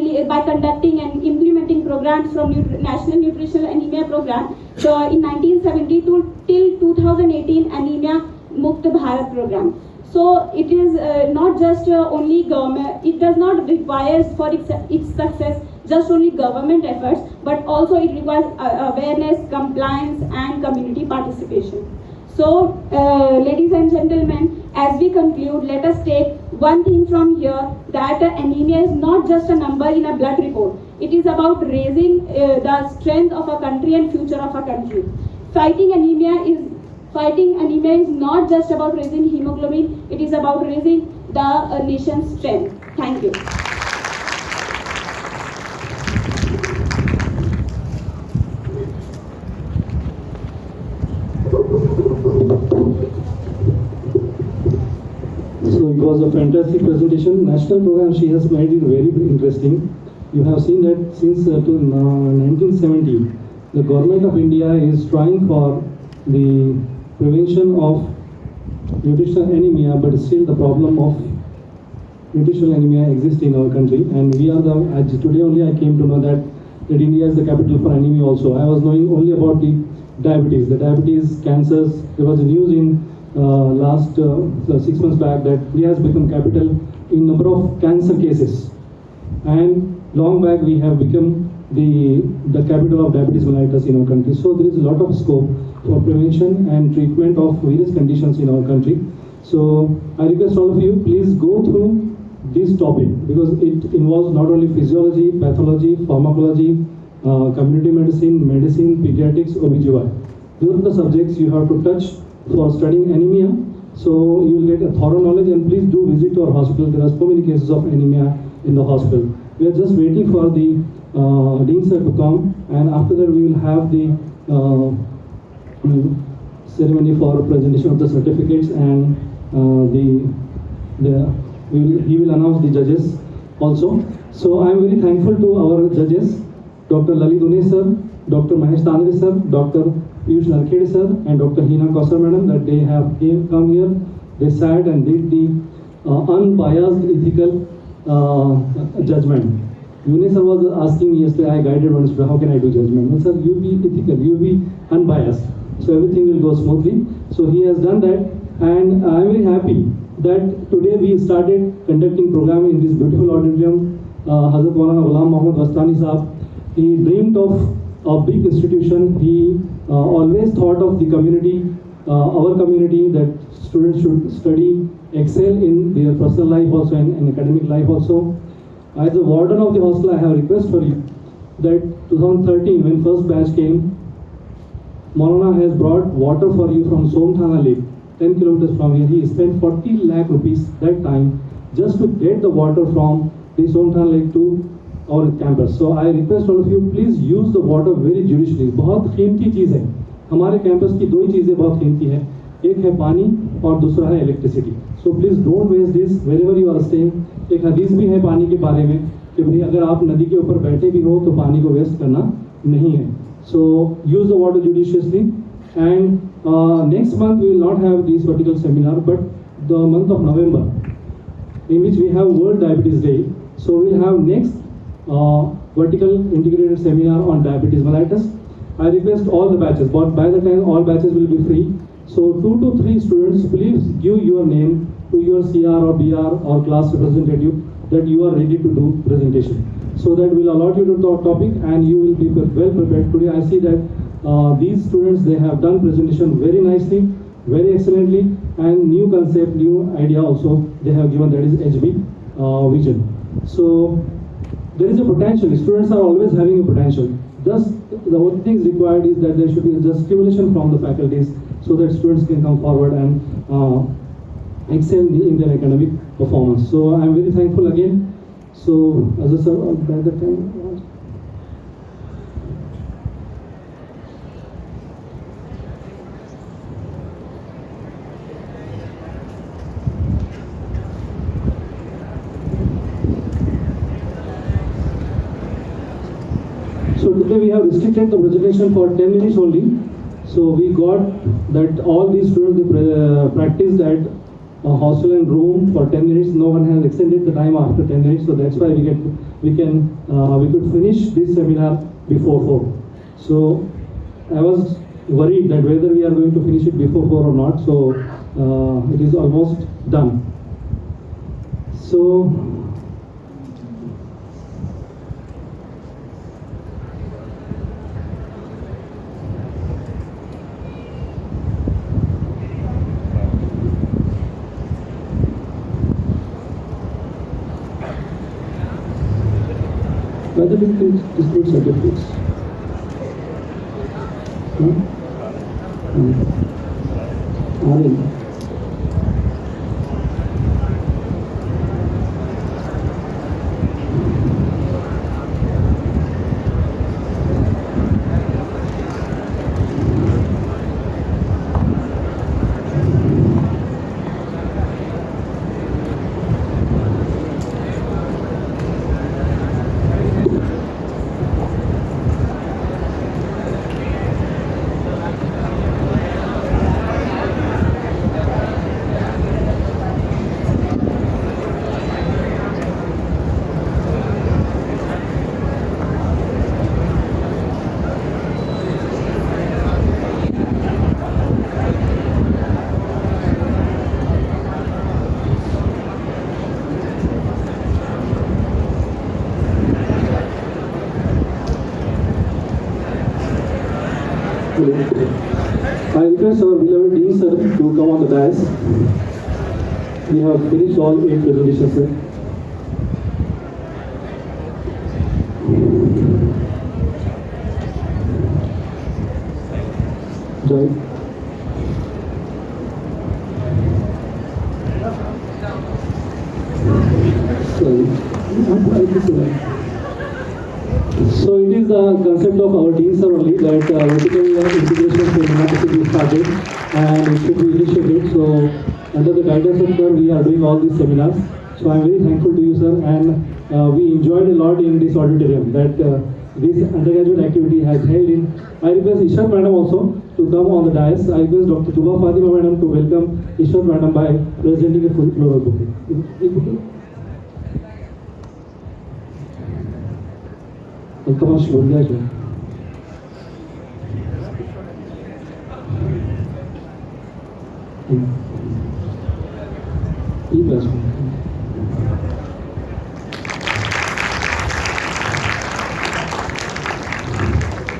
Speaker 7: conducting and implementing programs from National Nutritional Anemia Program. So in 1970 till 2018, Anemia Mukt Bharat Program. So it is not just only government. It does not require for its success just only government efforts, but also it requires awareness, compliance, and community participation. So, ladies and gentlemen, as we conclude, let us take one thing from here, that anemia is not just a number in a blood report. It is about raising the strength of a country and future of a country. Fighting anemia is not just about raising hemoglobin, it is about raising the nation's strength. Thank you.
Speaker 1: So it was a fantastic presentation. National program, she has made it very interesting. You have seen that since 1970, the government of India is trying for the prevention of nutritional anemia, but still the problem of nutritional anemia exists in our country. And we are today only I came to know that India is the capital for anemia also. I was knowing only about the diabetes, cancers. There was a news in last 6 months back that India has become capital in number of cancer cases, and long back we have become the capital of diabetes mellitus in our country. So there is a lot of scope for prevention and treatment of various conditions in our country. So I request all of you, please go through this topic, because it involves not only physiology, pathology, pharmacology, community medicine, pediatrics, OBGYN. These are the subjects you have to touch for studying anemia. So you will get a thorough knowledge, and please do visit our hospital. There are so many cases of anemia in the hospital. We are just waiting for the Dean sir to come, and after that we will have the ceremony for presentation of the certificates, and he will announce the judges also. So I am very thankful to our judges, Dr. Lalit Une sir, Dr. Mahesh Tandre sir, Dr. Piyush Narkhede sir, and Dr. Hina Kausar madam, that they have come here. They sat and did the unbiased ethical judgment. Une sir was asking me yesterday, I guided one student, how can I do judgment? Well, sir, you be ethical, you be unbiased, so everything will go smoothly. So he has done that, and I am very happy that today we started conducting program in this beautiful auditorium. Hazrat Maulana Ghulam Muhammad Wastani Sahab, he dreamed of a big institution. He always thought of the community, our community, that students should study, excel in their personal life also and academic life also. As the warden of the hostel, I have a request for you. that 2013 when first batch came, Maulana has brought water for you from Somthana Lake, 10 kilometers from here. He spent 40 lakh rupees that time just to get the water from the Somthana Lake to our campus. So I request all of you, please use the water very judiciously. बहुत कीमती चीज़ है. हमारे campus की दो ही चीज़ें बहुत कीमती हैं. एक है पानी और दूसरा है electricity. So please don't waste this wherever you are staying. एक हदीस भी है पानी के बारे में कि भाई अगर आप नदी के ऊपर बैठे भी हो तो पानी को वेस्ट करना नहीं है. So use the water judiciously. And next month we will not have this vertical seminar, but the month of November, in which we have World Diabetes Day. So we will have next vertical integrated seminar on diabetes mellitus. I request all the batches, but by the time all batches will be free. So 2 to 3 students, please give your name to your CR or BR or class representative that you are ready to do presentation. So that will allot you to the topic and you will be well prepared. Today I see that these students, they have done presentation very nicely, very excellently, and new concept, new idea also they have given, that is HB vision. So there is a potential. Students are always having a potential. Thus, the only thing required is that there should be just stimulation from the faculties so that students can come forward and excel in their academic performance. So I am very thankful again. So as I said, by the time. So today we have restricted the presentation for 10 minutes only. So we got that all these students they practiced at a hostel and room for 10 minutes. No one has extended the time after 10 minutes. So that's why we could finish this seminar before 4. So I was worried that whether we are going to finish it before 4 or not. So it is almost done. So whether we can distribute certificates. I request our beloved Dean sir to come on the dais. We have finished all 8 presentations, sir. Joy. So it is the concept of our team sir only that vertical integration seminar should be started and it should be initiated. So under the guidance of sir, we are doing all these seminars. So I am very thankful to you, sir, and we enjoyed a lot in this auditorium that this undergraduate activity has held in. I request Ishwar Madam also to come on the dais. I request Dr. Tuba Fatima Madam to welcome Ishwar Madam by presenting a full floral bouquet. Welcome, Shubham.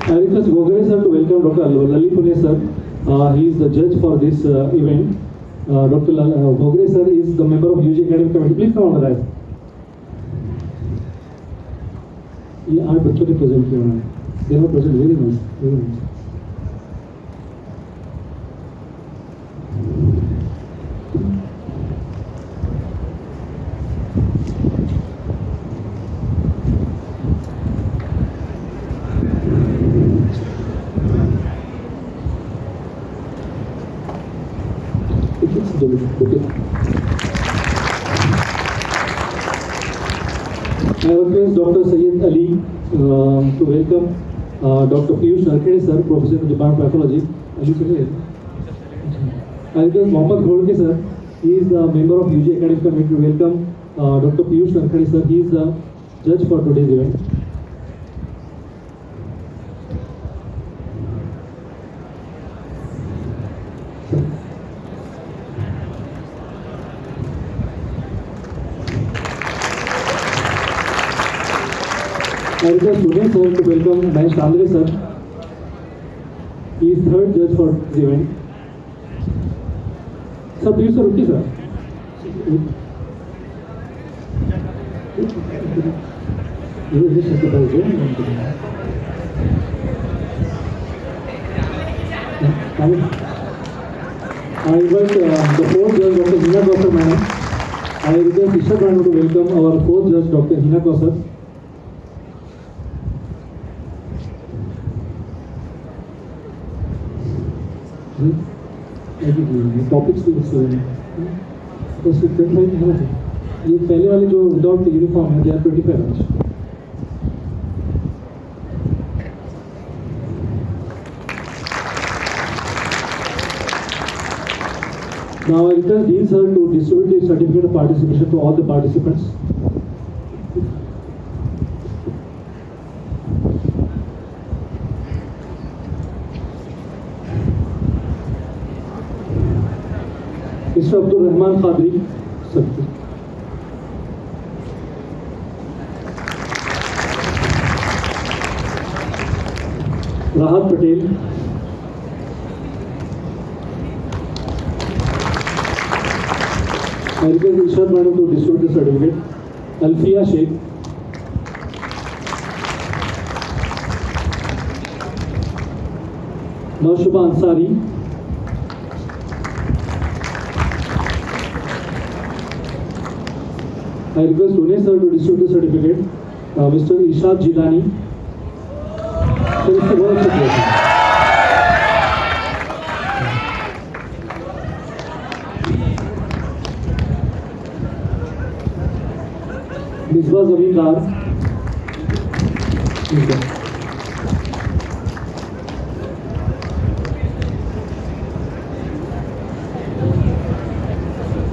Speaker 1: I request Gogare sir to welcome Dr. Lalipune sir. He is the judge for this event. Dr. Gogare sir is the member of UG Academic Committee. Please come on the rise. ये 8 बच्चों ने present किया है. They have present very nice, very nice. Okay. I request Dr. Syed Ali to welcome Dr. Piyush Narkhede sir, Professor in the Department of Pathology. Ali sir. I request Mohammad Ghodke sir. He is the member of UG Academic Committee to welcome Dr. Piyush Narkhede sir. He is the judge for today's event. I request Sunil sir to welcome Mahesh Tandre sir. He is third judge for this event. Sir, please sir, okay sir. I invite the fourth judge, Dr. Hina Kausar madam. I request Ishar madam to welcome our fourth judge, Dr. Hina Kausar. Topics भी उससे तो student है ना ये पहले वाले जो without uniform है दे आर 25 आज Now I request Dean sir to distribute the certificate of participation to all the participants. Mr. Abdul Rahman Khadri, sir. Rahat Patel. I request Ishar madam to distribute the certificate. Alfia Sheikh. Naushuba Ansari. I request Sunil sir to distribute the certificate. Mr. Ishad Jilani. Sir, it's the work certificate. Misbah Zamindar.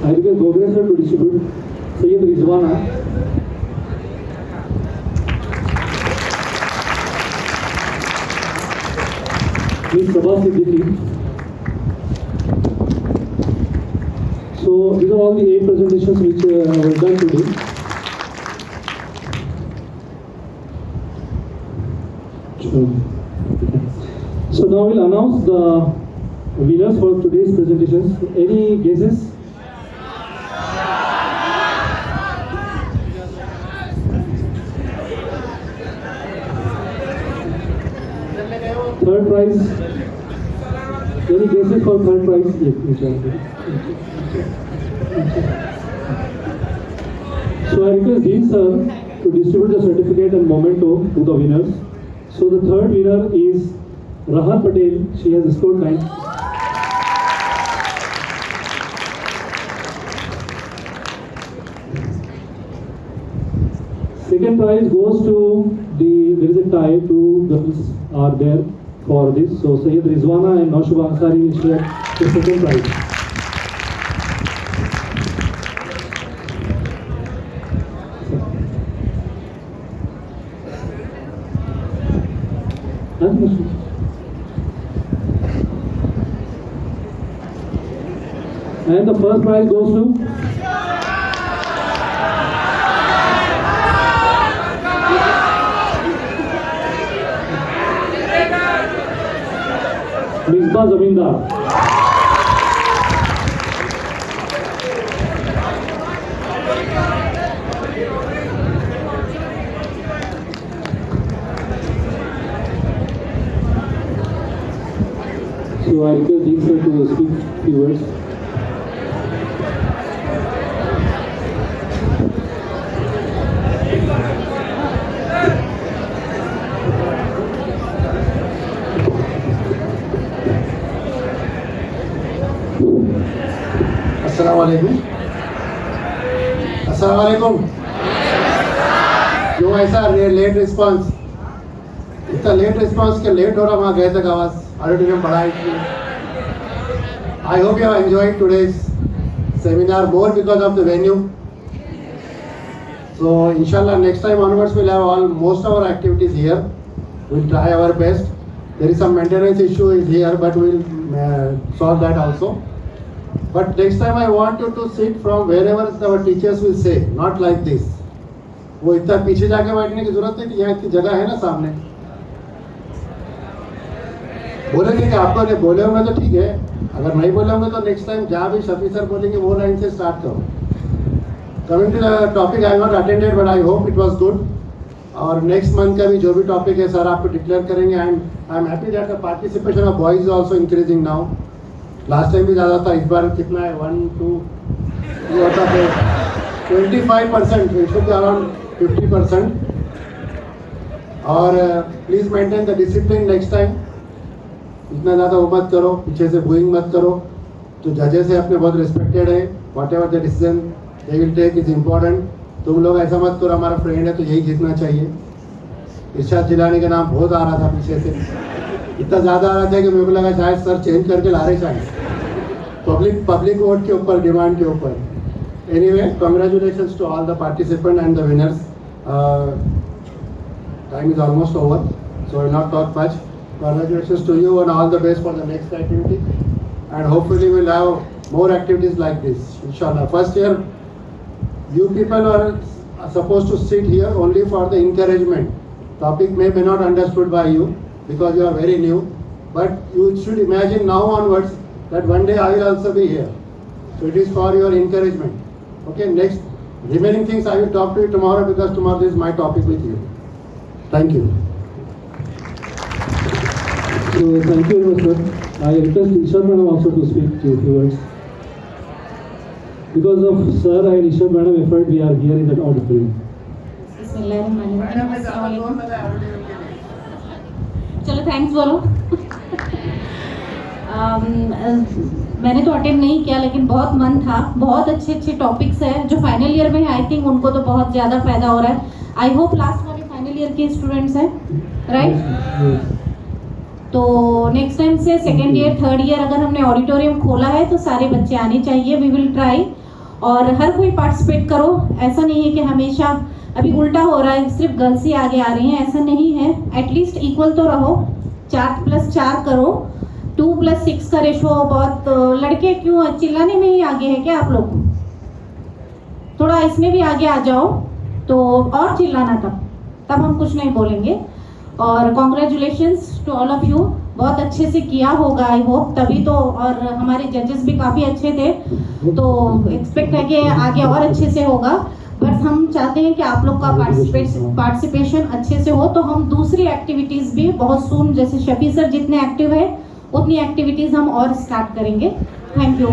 Speaker 1: I request Gogre sir to distribute. Sayyid Rizwana. Ms. Sabah Siddiqui. So these are all the 8 presentations which were done today. So now we'll announce the winners for today's presentations. Any guesses? Third prize. Any guesses for third prize? So I request Dean sir to distribute the certificate and memento to the winners. So the third winner is Rahat Patel. She has scored 9. Second prize goes to there is a tie. 2 girls are there for this. So Sayyid Rizwana and Naushuba Ansari will share the second prize. And the first prize goes to Misbah Zamindar. So I request Dean sir to speak few words.
Speaker 8: अस्सलाम वालेकुम। अस्सलाम वालेकुम। क्यों ऐसा late response? इतना late response के late हो रहा वहाँ गए तक आवाज़ ऑडिटोरियम बड़ा है इसलिए। I hope you have enjoyed today's seminar more because of the venue. So inshallah next time onwards we'll have most of our activities here. We'll try our best. There is some maintenance issue is here, but we'll solve that also. But next time I want you to sit from wherever our teachers will say, not like this. वो इतना पीछे जाके बैठने की जरूरत है कि यहाँ इतनी जगह है ना सामने। बोलेंगे कि आपको नहीं बोले होंगे तो ठीक है, अगर नहीं बोले होंगे तो नेक्स्ट टाइम जहाँ भी शफी सर बोलेंगे वो लाइन से स्टार्ट करो। Coming to the topic, I not attended but I hope it was good. और नेक्स्ट मंथ का भी जो भी टॉपिक है सर आपको डिक्लेयर करेंगे। And I am happy that the participation of boys is also increasing now. Last time भी ज़्यादा था, इस बार कितना है 1 2 ये होता है 25%, इट शुड बी अराउंड 50%। और please maintain the discipline next time. इतना ज़्यादा वो मत करो, पीछे से बूइंग मत करो। तो जजेस है अपने बहुत रिस्पेक्टेड है, whatever the decision they will take is important. तुम लोग ऐसा मत करो, हमारा फ्रेंड है तो यही जीतना चाहिए। इरशाद जिलानी का नाम बहुत आ रहा था पीछे से, इतना ज़्यादा आ रहा था कि मेरे को लगा शायद सर चेंज करके ला रहे शायद पब्लिक वोट के ऊपर, डिमांड के ऊपर। Anyway, congratulations to all the participant and the winners. Time is almost over, so I will not talk much. Congratulations to you and all the best for the next activity, and hopefully we'll have more activities like this inshallah. First year you people are supposed to sit here only for the encouragement. Topic may be not understood by you because you are very new, but you should imagine now onwards that one day I will also be here, so it is for your encouragement. Okay, next remaining things I will talk to you tomorrow because tomorrow is my topic with you. Thank you.
Speaker 1: So thank you very much, sir. I request Isha madam also to speak to few words. Because of sir and Isha madam effort, we are here in that auditorium.
Speaker 9: चलो thanks बोलो। मैंने तो attend नहीं किया लेकिन बहुत मन था। बहुत अच्छे अच्छे टॉपिक्स हैं जो फाइनल ईयर में है, आई थिंक उनको तो बहुत ज़्यादा फायदा हो रहा है। आई होप लास्ट वाले फाइनल ईयर के स्टूडेंट्स हैं, राइट? तो नेक्स्ट टाइम से सेकेंड ईयर थर्ड ईयर अगर हमने ऑडिटोरियम खोला है तो सारे बच्चे आने चाहिए। वी विल ट्राई, और हर कोई पार्टिसिपेट करो। ऐसा नहीं है कि हमेशा अभी उल्टा हो रहा है, सिर्फ गर्ल्स ही आगे आ रही हैं, ऐसा नहीं है। एटलीस्ट इक्वल तो रहो, 4+4 करो। 2+6 का रेशो बहुत, लड़के क्यों चिल्लाने में ही आगे है क्या आप लोग? थोड़ा इसमें भी आगे आ जाओ तो और चिल्लाना, तब हम कुछ नहीं बोलेंगे। और congratulations to all of you, बहुत अच्छे से किया होगा आई होप, तभी तो। और हमारे जजेस भी काफ़ी अच्छे थे, तो एक्सपेक्ट है कि आगे और अच्छे से होगा। बट हम चाहते हैं कि आप लोग का पार्टिसिपेशन अच्छे से हो, तो हम दूसरी एक्टिविटीज़ भी बहुत सून, जैसे शफी सर जितने एक्टिव है उतनी एक्टिविटीज़ हम और स्टार्ट करेंगे। Thank you.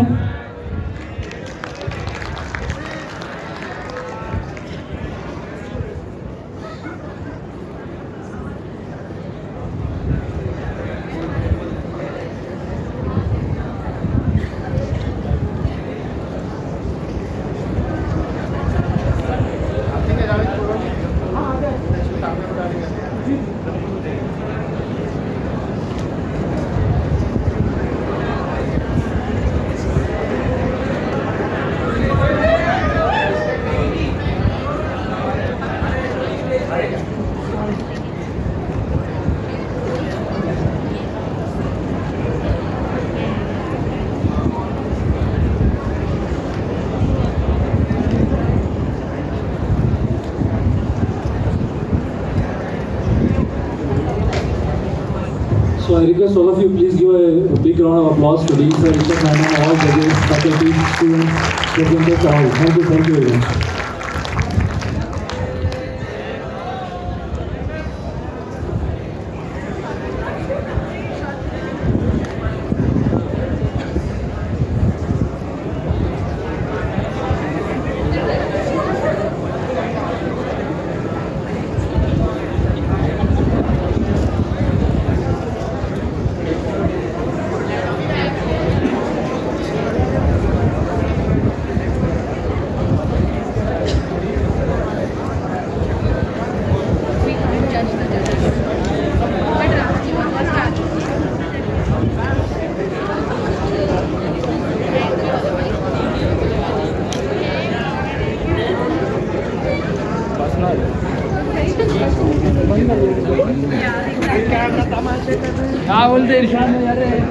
Speaker 1: So I request all of you, please give a big round of applause to Dean sir, Richard madam, all judges, faculty, students, representatives, all. Thank you very much.
Speaker 10: Irshad